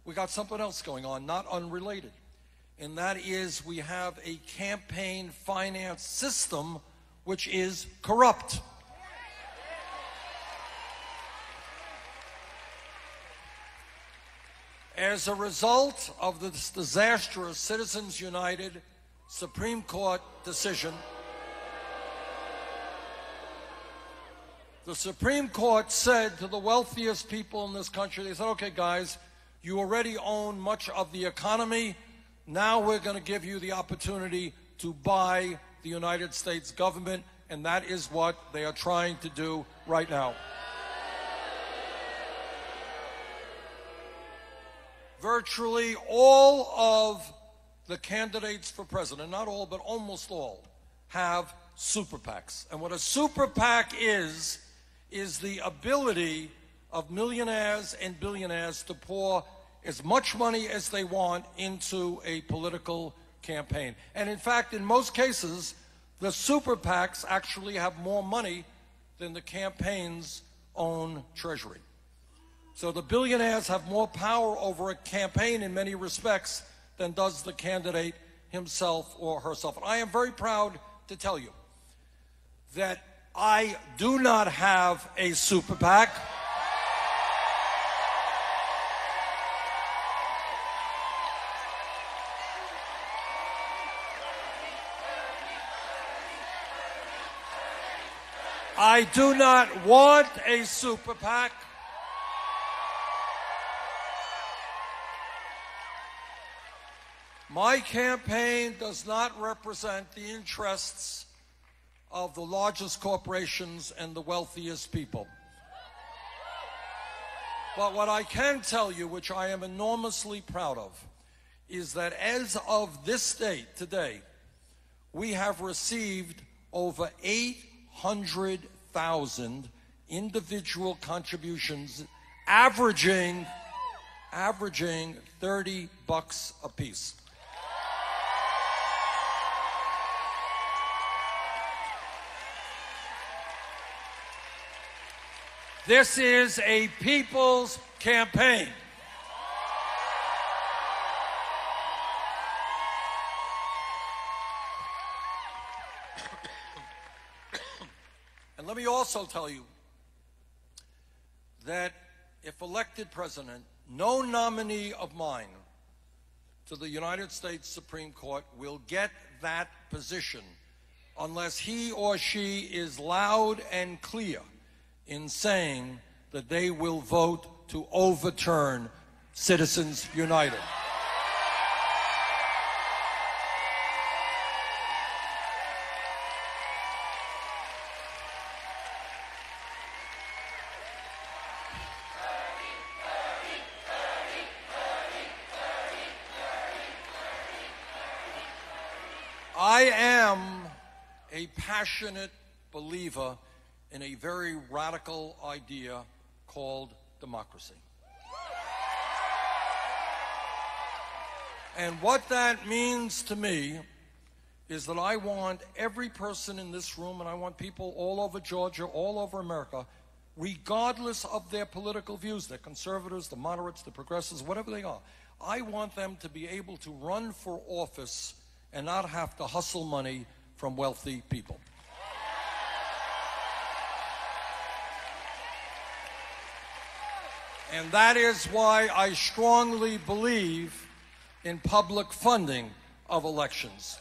We got something else going on, not unrelated. And that is we have a campaign finance system which is corrupt. As a result of this disastrous Citizens United Supreme Court decision, the Supreme Court said to the wealthiest people in this country, they said, okay, guys, you already own much of the economy. Now we're going to give you the opportunity to buy the United States government, and that is what they are trying to do right now. Virtually all of the candidates for president, not all, but almost all, have super PACs. And what a super PAC is the ability of millionaires and billionaires to pour as much money as they want into a political campaign. And in fact, in most cases, the super PACs actually have more money than the campaign's own treasury. So the billionaires have more power over a campaign in many respects than does the candidate himself or herself. And I am very proud to tell you that I do not have a super PAC. I do not want a super PAC. My campaign does not represent the interests of the largest corporations and the wealthiest people. But what I can tell you, which I am enormously proud of, is that as of this date, today, we have received over 800,000 individual contributions, averaging $30 a piece. This is a people's campaign. And let me also tell you that if elected president, no nominee of mine to the United States Supreme Court will get that position unless he or she is loud and clear in saying that they will vote to overturn Citizens United. I am a passionate believer in a very radical idea called democracy. And what that means to me is that I want every person in this room, and I want people all over Georgia, all over America, regardless of their political views, they're conservatives, the moderates, the progressives, whatever they are, I want them to be able to run for office and not have to hustle money from wealthy people. And that is why I strongly believe in public funding of elections.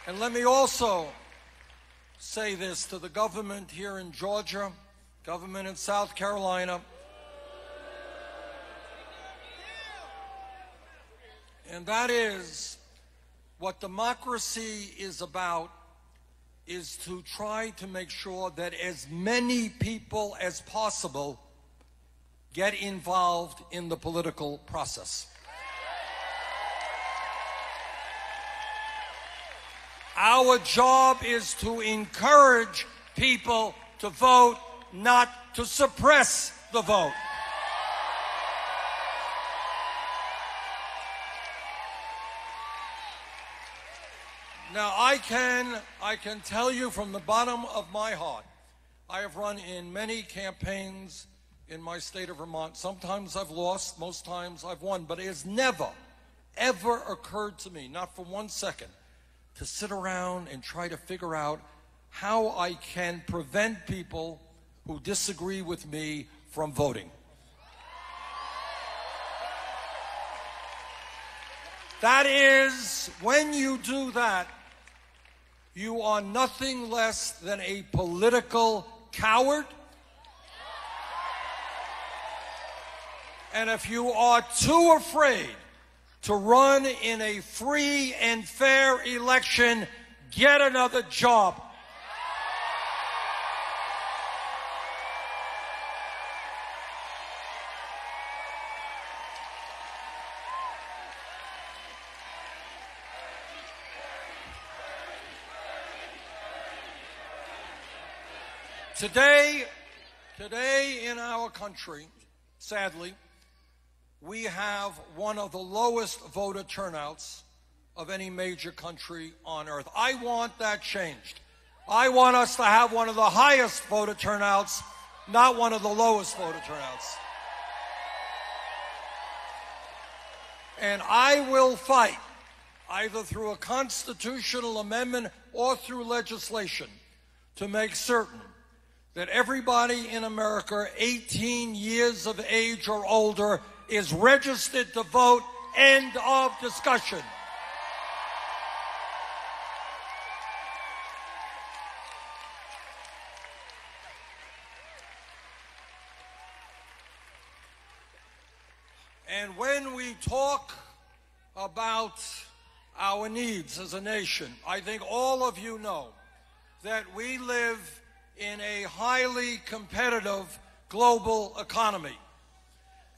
And let me also say this to the government here in Georgia, government in South Carolina. And that is what democracy is about, is to try to make sure that as many people as possible get involved in the political process. Our job is to encourage people to vote, not to suppress the vote. Now, I can tell you from the bottom of my heart, I have run in many campaigns in my state of Vermont. Sometimes I've lost, most times I've won, but it has never, ever occurred to me, not for 1 second, to sit around and try to figure out how I can prevent people who disagree with me from voting. That is, when you do that, you are nothing less than a political coward. And if you are too afraid to run in a free and fair election, get another job. Today in our country, sadly, we have one of the lowest voter turnouts of any major country on earth. I want that changed. I want us to have one of the highest voter turnouts, not one of the lowest voter turnouts. And I will fight, either through a constitutional amendment or through legislation, to make certain that everybody in America 18 years of age or older is registered to vote. End of discussion. And when we talk about our needs as a nation, I think all of you know that we live in a highly competitive global economy.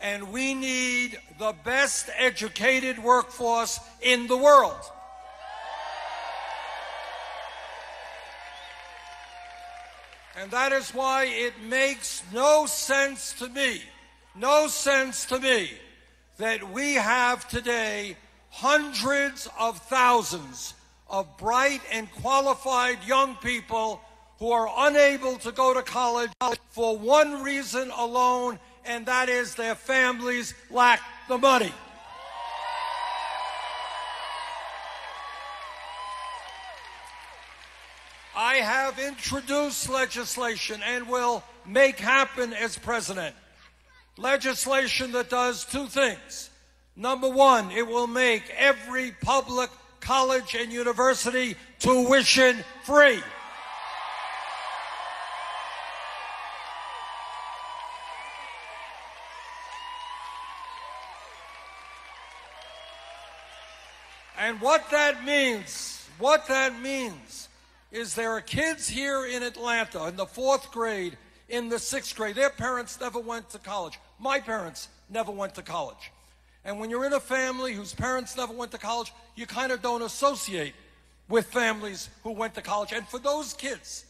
And we need the best educated workforce in the world. And that is why it makes no sense to me that we have today hundreds of thousands of bright and qualified young people who are unable to go to college for one reason alone, and that is their families lack the money. I have introduced legislation and will make happen as president. Legislation that does two things. Number one, it will make every public college and university tuition free. And what that means is there are kids here in Atlanta in the 4th grade, in the 6th grade. Their parents never went to college. My parents never went to college. And when you're in a family whose parents never went to college, you kind of don't associate with families who went to college. And for those kids,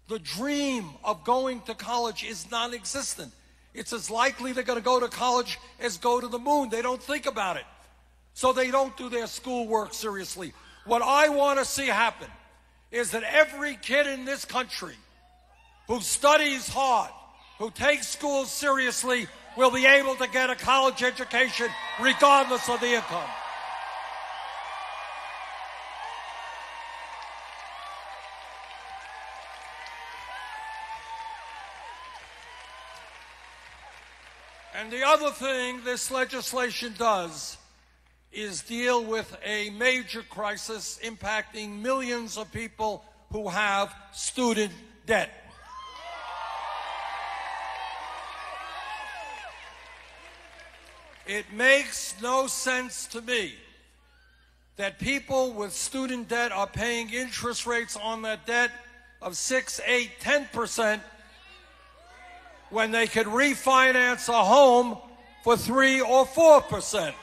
the dream of going to college is non-existent. It's as likely they're going to go to college as go to the moon. They don't think about it. So they don't do their schoolwork seriously. What I want to see happen is that every kid in this country who studies hard, who takes school seriously, will be able to get a college education regardless of the income. And the other thing this legislation does is deal with a major crisis impacting millions of people who have student debt. It makes no sense to me that people with student debt are paying interest rates on that debt of 6, 8, 10% when they could refinance a home for 3 or 4%.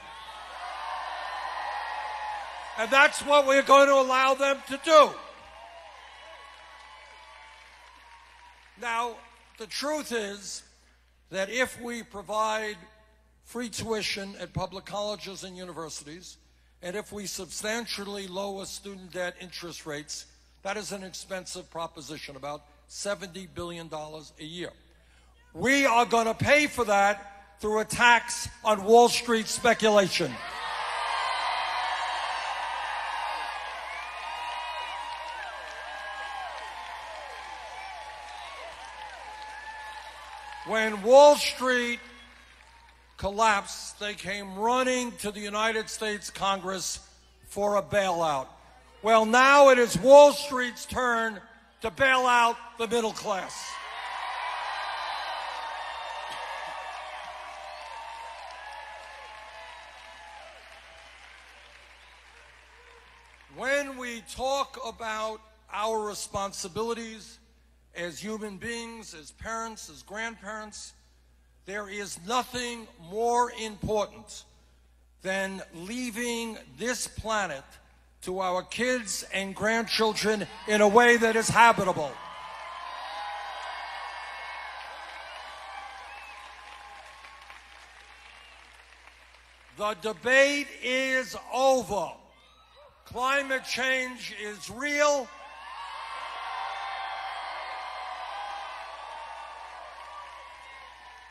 And that's what we're going to allow them to do. Now, the truth is that if we provide free tuition at public colleges and universities, and if we substantially lower student debt interest rates, that is an expensive proposition, about $70 billion a year. We are going to pay for that through a tax on Wall Street speculation. When Wall Street collapsed, they came running to the United States Congress for a bailout. Well, now it is Wall Street's turn to bail out the middle class. When we talk about our responsibilities as human beings, as parents, as grandparents, there is nothing more important than leaving this planet to our kids and grandchildren in a way that is habitable. The debate is over. Climate change is real.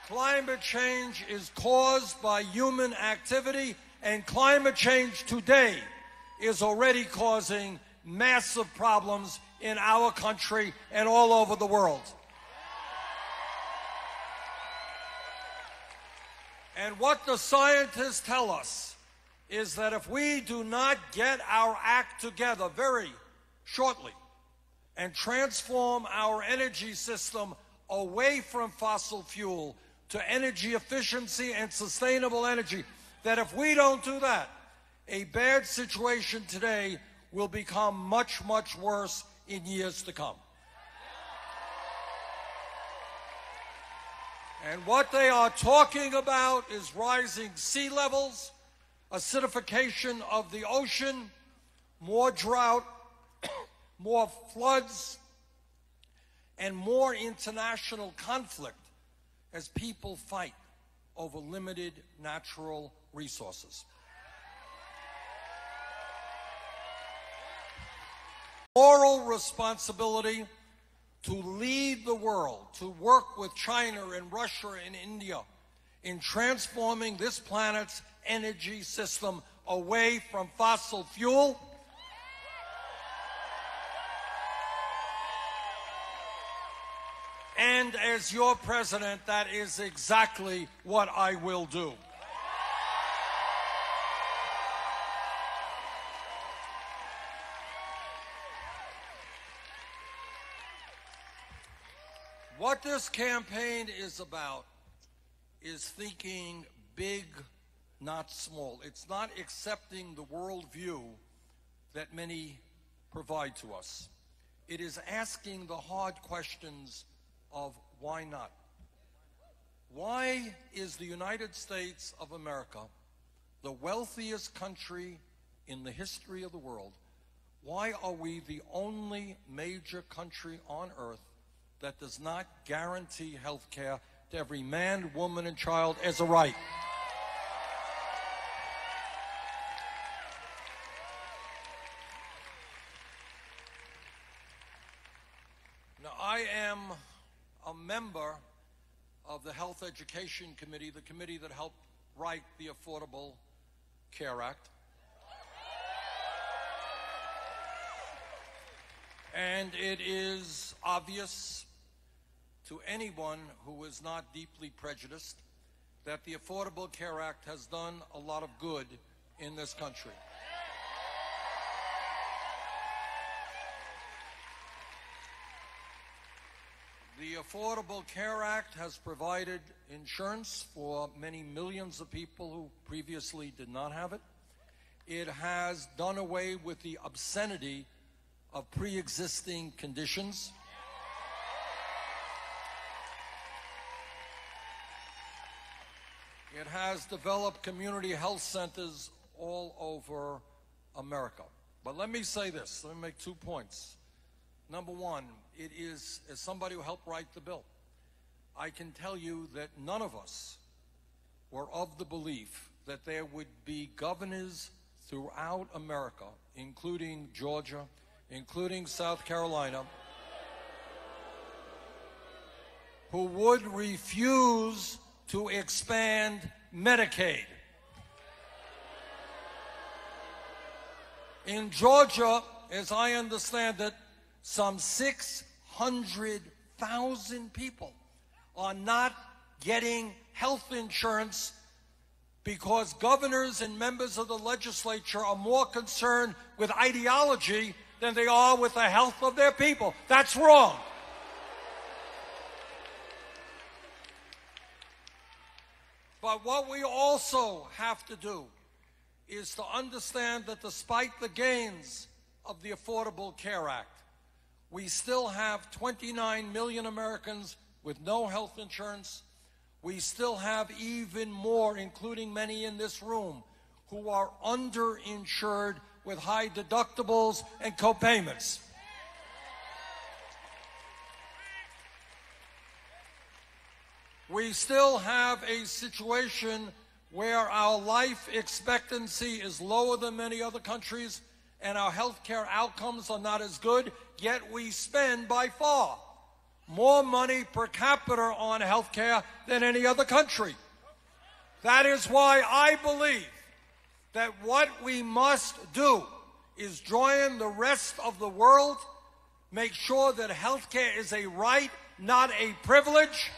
Climate change is caused by human activity, and climate change today is already causing massive problems in our country and all over the world. And what the scientists tell us is that if we do not get our act together very shortly and transform our energy system away from fossil fuel to energy efficiency and sustainable energy, that if we don't do that, a bad situation today will become much, much worse in years to come. And what they are talking about is rising sea levels, acidification of the ocean, more drought, more floods, and more international conflict as people fight over limited natural resources. Moral responsibility to lead the world, to work with China and Russia and India in transforming this planet's energy system away from fossil fuel. And as your president, that is exactly what I will do. What this campaign is about is thinking big, not small. It's not accepting the worldview that many provide to us. It is asking the hard questions of why not? Why is the United States of America the wealthiest country in the history of the world? Why are we the only major country on earth that does not guarantee health care to every man, woman, and child as a right? Now, I am a member of the Health Education Committee, the committee that helped write the Affordable Care Act. And it is obvious to anyone who is not deeply prejudiced that the Affordable Care Act has done a lot of good in this country. The Affordable Care Act has provided insurance for many millions of people who previously did not have it. It has done away with the obscenity of pre-existing conditions. It has developed community health centers all over America. But let me say this, let me make 2 points. Number one, it is, as somebody who helped write the bill, I can tell you that none of us were of the belief that there would be governors throughout America, including Georgia, including South Carolina, who would refuse to expand Medicaid. In Georgia, as I understand it, some 600,000 people are not getting health insurance because governors and members of the legislature are more concerned with ideology than they are with the health of their people. That's wrong. But what we also have to do is to understand that despite the gains of the Affordable Care Act, we still have 29 million Americans with no health insurance. We still have even more, including many in this room, who are underinsured with high deductibles and co-payments. We still have a situation where our life expectancy is lower than many other countries and our health care outcomes are not as good, yet we spend by far more money per capita on health care than any other country. That is why I believe that what we must do is join the rest of the world, make sure that health care is a right, not a privilege.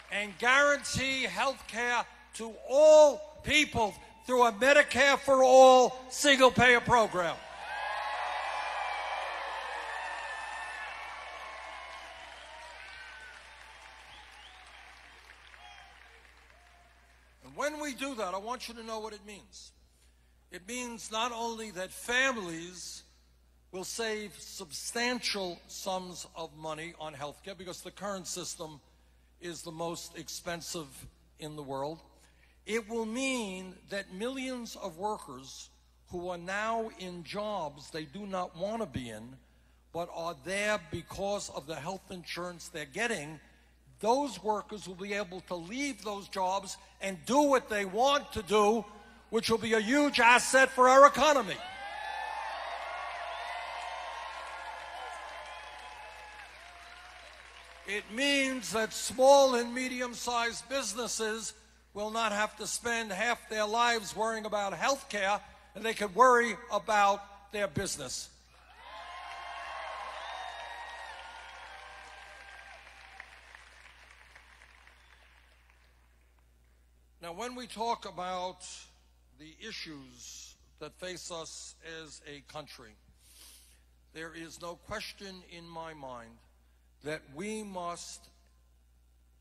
And guarantee health care to all people through a Medicare for All single-payer program. And when we do that, I want you to know what it means. It means not only that families will save substantial sums of money on health care, because the current system is the most expensive in the world. It will mean that millions of workers who are now in jobs they do not want to be in, but are there because of the health insurance they're getting, those workers will be able to leave those jobs and do what they want to do, which will be a huge asset for our economy. It means that small and medium-sized businesses will not have to spend half their lives worrying about health care, and they could worry about their business. Now, when we talk about the issues that face us as a country, there is no question in my mind that we must,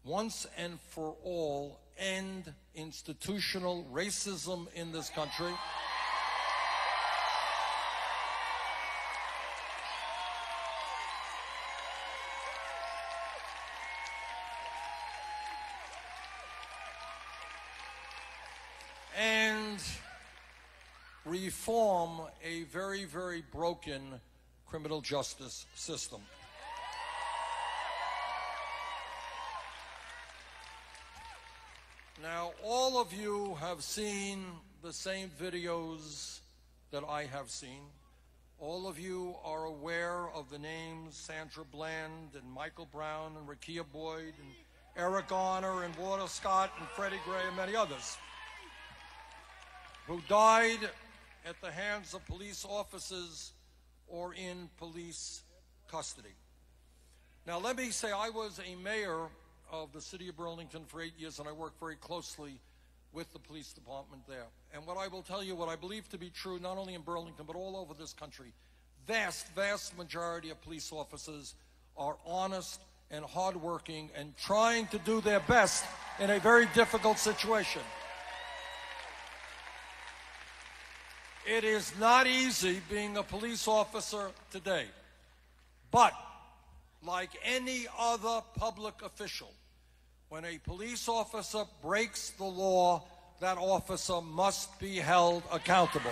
once and for all, end institutional racism in this country. And reform a very, very broken criminal justice system. Now, all of you have seen the same videos that I have seen. All of you are aware of the names Sandra Bland and Michael Brown and Rekia Boyd and Eric Garner and Walter Scott and Freddie Gray and many others who died at the hands of police officers or in police custody. Now, let me say, I was a mayor of the city of Burlington for 8 years, and I worked very closely with the police department there. And what I will tell you, what I believe to be true, not only in Burlington, but all over this country, vast, vast majority of police officers are honest and hardworking and trying to do their best in a very difficult situation. It is not easy being a police officer today, but like any other public official, when a police officer breaks the law, that officer must be held accountable.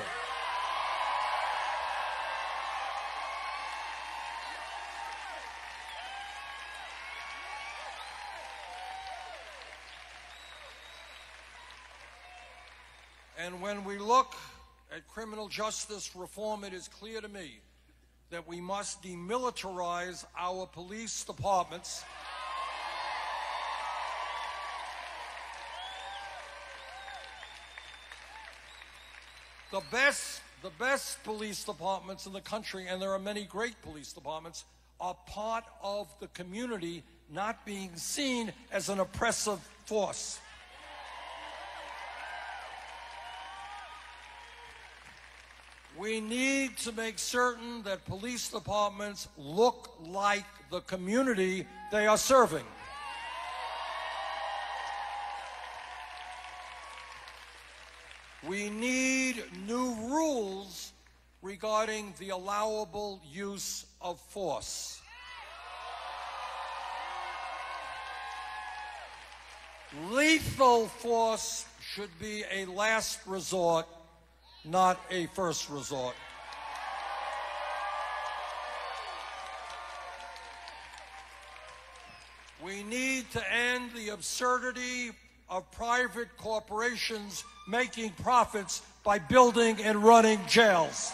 And when we look at criminal justice reform, it is clear to me that we must demilitarize our police departments. The best police departments in the country, and there are many great police departments, are part of the community, not being seen as an oppressive force. We need to make certain that police departments look like the community they are serving. We need new rules regarding the allowable use of force. Lethal force should be a last resort, not a first resort. We need to end the absurdity of private corporations making profits by building and running jails.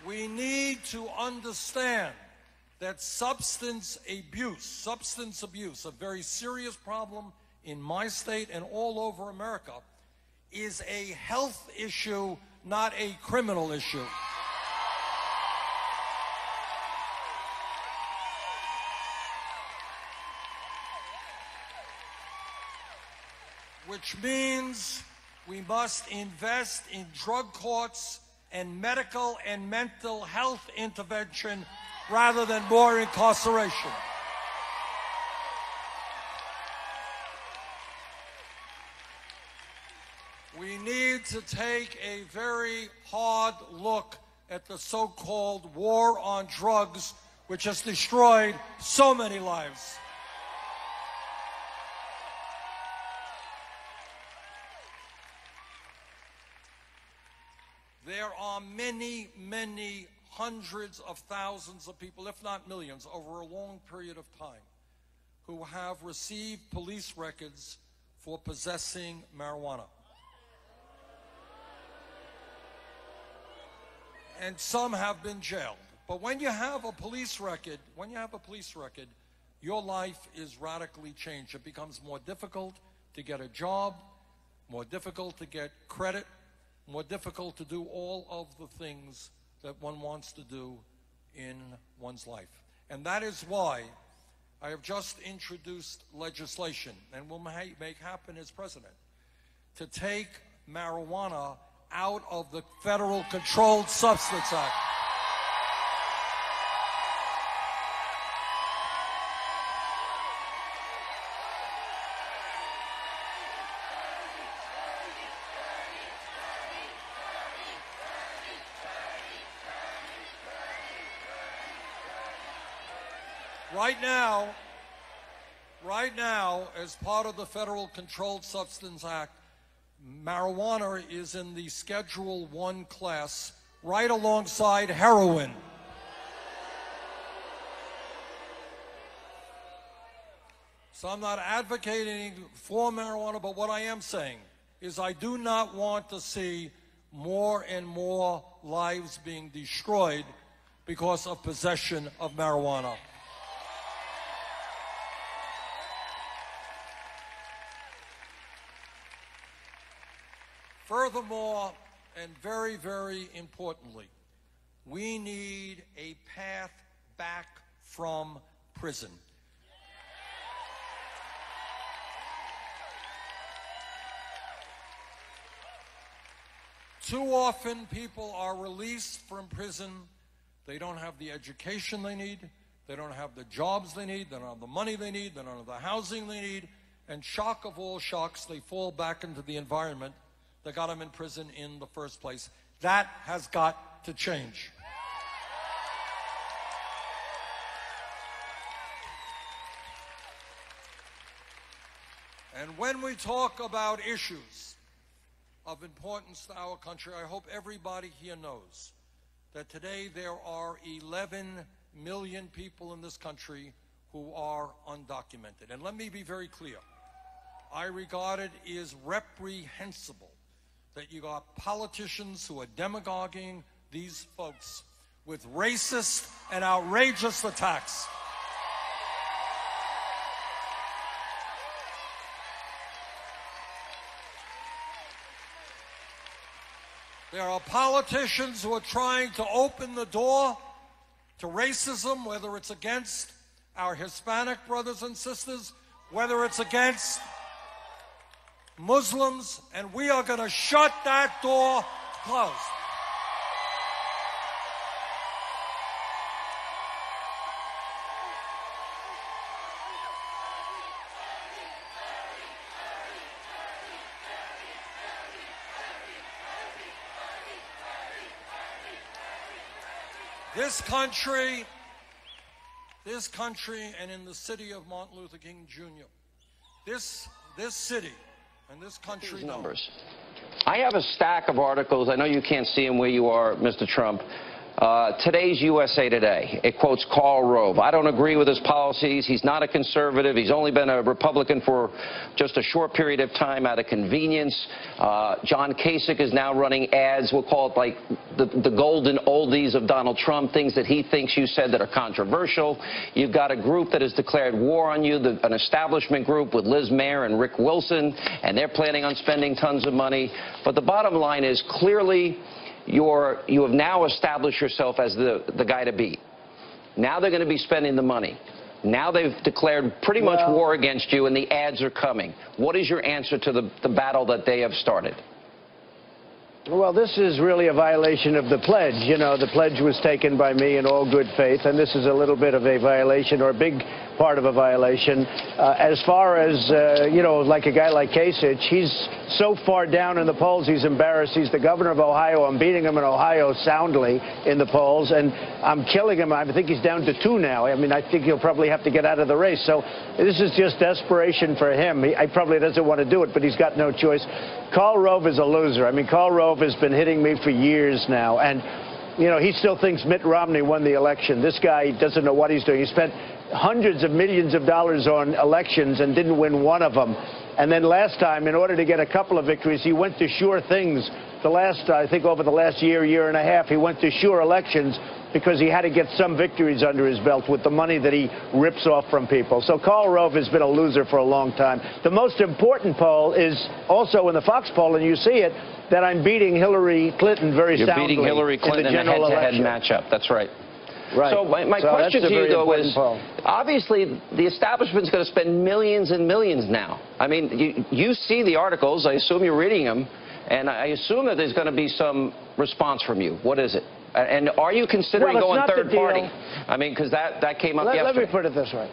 We need to understand that substance abuse, a very serious problem in my state and all over America, is a health issue, not a criminal issue. Which means we must invest in drug courts and medical and mental health intervention rather than more incarceration. We need to take a very hard look at the so-called war on drugs, which has destroyed so many lives. There are many, many hundreds of thousands of people, if not millions, over a long period of time, who have received police records for possessing marijuana. And some have been jailed. But when you have a police record, your life is radically changed. It becomes more difficult to get a job, more difficult to get credit, more difficult to do all of the things that one wants to do in one's life. And that is why I have just introduced legislation, and will make happen as president, to take marijuana out of the Federal Controlled Substance Act. Right now, as part of the Federal Controlled Substance Act, marijuana is in the Schedule I class, right alongside heroin. So I'm not advocating for marijuana, but what I am saying is I do not want to see more and more lives being destroyed because of possession of marijuana. Furthermore, and very, very importantly, we need a path back from prison. Too often people are released from prison. They don't have the education they need. They don't have the jobs they need. They don't have the money they need. They don't have the housing they need. And shock of all shocks, they fall back into the environment that got them in prison in the first place. That has got to change. And when we talk about issues of importance to our country, I hope everybody here knows that today there are 11 million people in this country who are undocumented. And let me be very clear. I regard it as reprehensible that you got politicians who are demagoguing these folks with racist and outrageous attacks. There are politicians who are trying to open the door to racism, whether it's against our Hispanic brothers and sisters, whether it's against Muslims, and we are going to shut that door closed. This country, and in the city of Martin Luther King Jr., this city and this country numbers. I have a stack of articles. I know you can't see them where you are, Mr. Trump. Today's USA Today. It quotes Karl Rove. I don't agree with his policies. He's not a conservative. He's only been a Republican for just a short period of time out of convenience. John Kasich is now running ads. We'll call it like the golden oldies of Donald Trump, things that he thinks you said that are controversial. You've got a group that has declared war on you, an establishment group with Liz Mayer and Rick Wilson, and they're planning on spending tons of money. But the bottom line is clearly you have now established yourself as the guy to beat. Now they're going to be spending the money. Now they've declared pretty much war against you, and the ads are coming. What is your answer to the battle that they have started? Well, this is really a violation of the pledge. You know, the pledge was taken by me in all good faith, and this is a little bit of a violation, or a big part of a violation. As far as, you know, like a guy like Kasich, he's so far down in the polls, he's embarrassed. He's the governor of Ohio. I'm beating him in Ohio soundly in the polls, and I'm killing him. I think he's down to 2 now. I mean, I think he'll probably have to get out of the race. So this is just desperation for him. He probably doesn't want to do it, but he's got no choice. Karl Rove is a loser. I mean, Karl Rove has been hitting me for years now, and you know, he still thinks Mitt Romney won the election. This guy doesn't know what he's doing. He spent hundreds of millions of dollars on elections and didn't win one of them. And then last time, in order to get a couple of victories, he went to sure things. I think over the last year and a half, he went to sure elections because he had to get some victories under his belt with the money that he rips off from people. So Karl Rove has been a loser for a long time. The most important poll is also in the Fox poll, and you see it, that I'm beating Hillary Clinton very soundly. You're beating Hillary Clinton in a head-to-head matchup. That's right. Right. So my question to you, though, is obviously the establishment's going to spend millions and millions now. I mean, you see the articles. I assume you're reading them. And I assume that there's going to be some response from you. What is it? And are you considering going third party? I mean, because that came up yesterday. Let me put it this way.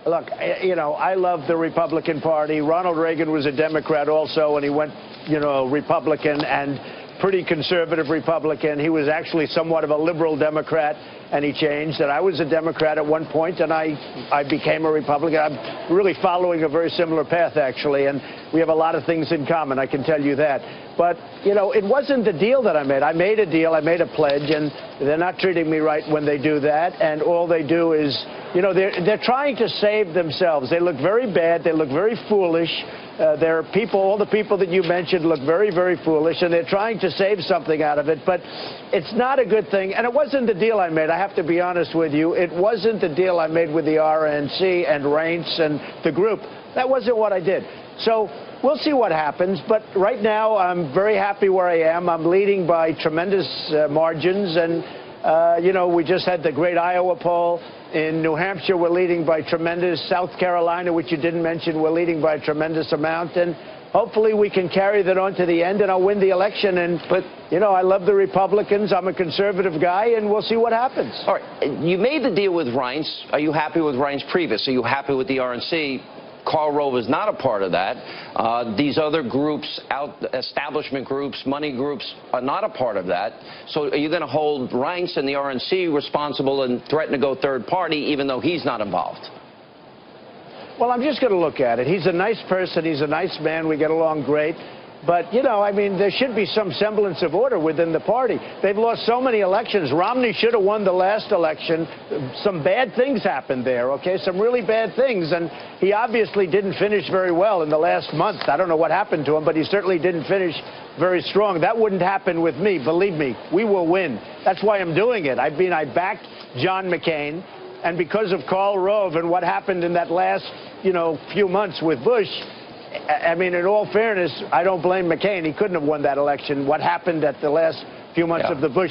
Look, you know, I love the Republican Party. Ronald Reagan was a Democrat also, and he went, you know, Republican and pretty conservative Republican. He was actually somewhat of a liberal Democrat, and he changed. And I was a Democrat at one point, and I became a Republican. I'm really following a very similar path, actually, and we have a lot of things in common, I can tell you that. But, you know, it wasn't the deal that I made. I made a deal, I made a pledge, and they're not treating me right when they do that. And all they do is, you know, they're trying to save themselves. They look very bad. They look very foolish. There are people, all the people that you mentioned look very, very foolish, and they're trying to save something out of it. But it's not a good thing. And it wasn't the deal I made. I have to be honest with you. It wasn't the deal I made with the RNC and Reince and the group. That wasn't what I did. So we'll see what happens. But right now, I'm very happy where I am. I'm leading by tremendous margins. And, you know, we just had the great Iowa poll. In New Hampshire, we're leading by tremendous. South Carolina, which you didn't mention, we're leading by a tremendous amount. And hopefully we can carry that on to the end, and I'll win the election. But, you know, I love the Republicans. I'm a conservative guy, and we'll see what happens. All right. You made the deal with Reince. Are you happy with Reince previous? Are you happy with the RNC? Karl Rove is not a part of that. These other groups, establishment groups, money groups, are not a part of that. So are you going to hold Reince and the RNC responsible and threaten to go third party, even though he's not involved? Well, I'm just going to look at it. He's a nice person. He's a nice man. We get along great. But, you know, I mean, there should be some semblance of order within the party. They've lost so many elections. Romney should have won the last election. Some bad things happened there, okay? Some really bad things. And he obviously didn't finish very well in the last month. I don't know what happened to him, but he certainly didn't finish very strong. That wouldn't happen with me. Believe me, we will win. That's why I'm doing it. I backed John McCain. And because of Karl Rove and what happened in that last, you know, few months with Bush, I mean, in all fairness, I don't blame McCain. He couldn't have won that election. What happened at the last few months of the Bush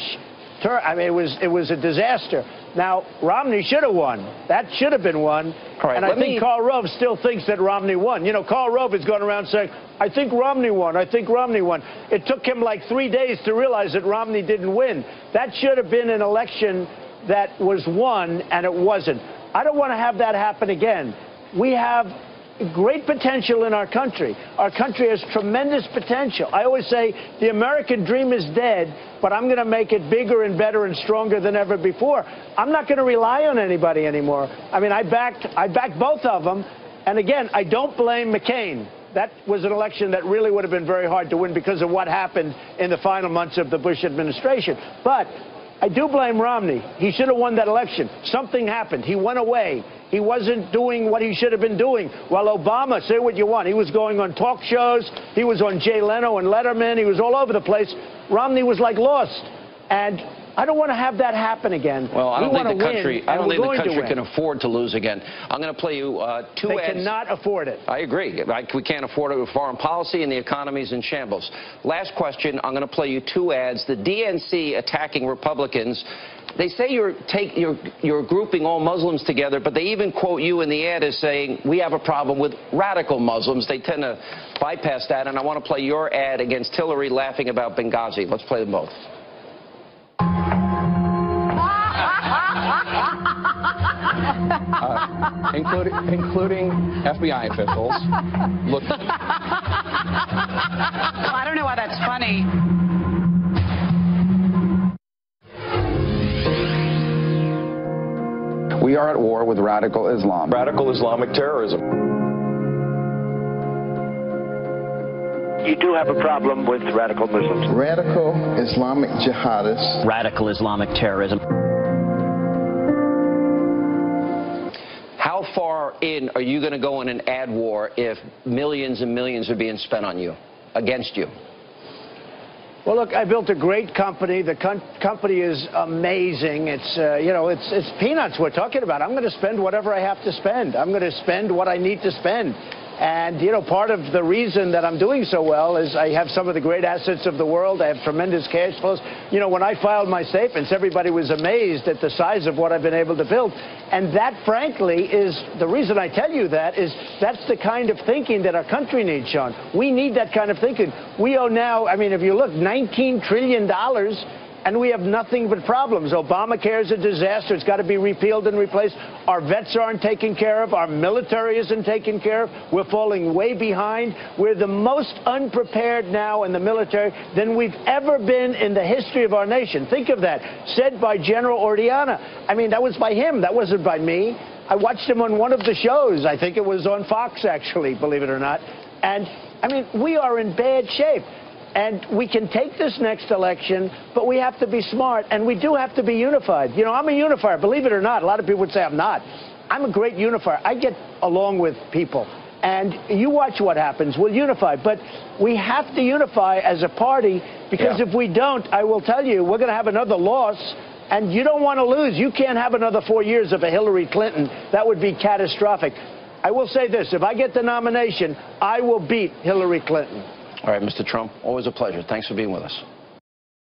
term, I mean, it was a disaster. Now, Romney should have won. That should have been won. Right, and I think Karl Rove still thinks that Romney won. You know, Karl Rove is going around saying, I think Romney won. I think Romney won. It took him like 3 days to realize that Romney didn't win. That should have been an election that was won, and it wasn't. I don't want to have that happen again. We have great potential in our country. Our country has tremendous potential. I always say the American dream is dead, but I'm going to make it bigger and better and stronger than ever before. I'm not going to rely on anybody anymore. I mean, I backed both of them. And again, I don't blame McCain. That was an election that really would have been very hard to win because of what happened in the final months of the Bush administration. But I do blame Romney. He should have won that election. Something happened. He went away. He wasn't doing what he should have been doing. While Obama, say what you want, he was going on talk shows. He was on Jay Leno and Letterman. He was all over the place. Romney was like lost. And I don't want to have that happen again. Well, I don't think the country can afford to lose again. I'm going to play you two ads. They cannot afford it. I agree. We can't afford it with foreign policy, and the economy's in shambles. Last question. I'm going to play you two ads. The DNC attacking Republicans. They say you're grouping all Muslims together, but they even quote you in the ad as saying, we have a problem with radical Muslims. They tend to bypass that, and I want to play your ad against Hillary laughing about Benghazi. Let's play them both. Including FBI officials. Look. Well, I don't know why that's funny. We are at war with radical Islam. Radical Islamic terrorism. You do have a problem with radical Muslims. Radical Islamic jihadists. Radical Islamic terrorism. How far in are you going to go in an ad war if millions and millions are being spent on you, against you? Well, look, I built a great company. The company is amazing. It's, you know, it's peanuts we're talking about. I'm going to spend whatever I have to spend. I'm going to spend what I need to spend. And, you know, part of the reason that I'm doing so well is I have some of the great assets of the world. I have tremendous cash flows. You know, when I filed my statements, everybody was amazed at the size of what I've been able to build. And that, frankly, is the reason I tell you that is that's the kind of thinking that our country needs, Sean. We need that kind of thinking. We owe now, I mean, if you look, $19 trillion. And we have nothing but problems. Obamacare is a disaster. It's got to be repealed and replaced. Our vets aren't taken care of. Our military isn't taken care of. We're falling way behind. We're the most unprepared now in the military than we've ever been in the history of our nation. Think of that. Said by General Orellana. I mean, that was by him. That wasn't by me. I watched him on one of the shows. I think it was on Fox, actually, believe it or not. And, I mean, we are in bad shape. And we can take this next election, but we have to be smart, and we do have to be unified. You know, I'm a unifier, believe it or not. A lot of people would say I'm not. I'm a great unifier. I get along with people. And you watch what happens. We'll unify. But we have to unify as a party, because if we don't, I will tell you, we're going to have another loss. And you don't want to lose. You can't have another 4 years of a Hillary Clinton. That would be catastrophic. I will say this. If I get the nomination, I will beat Hillary Clinton. All right, Mr. Trump, always a pleasure. Thanks for being with us.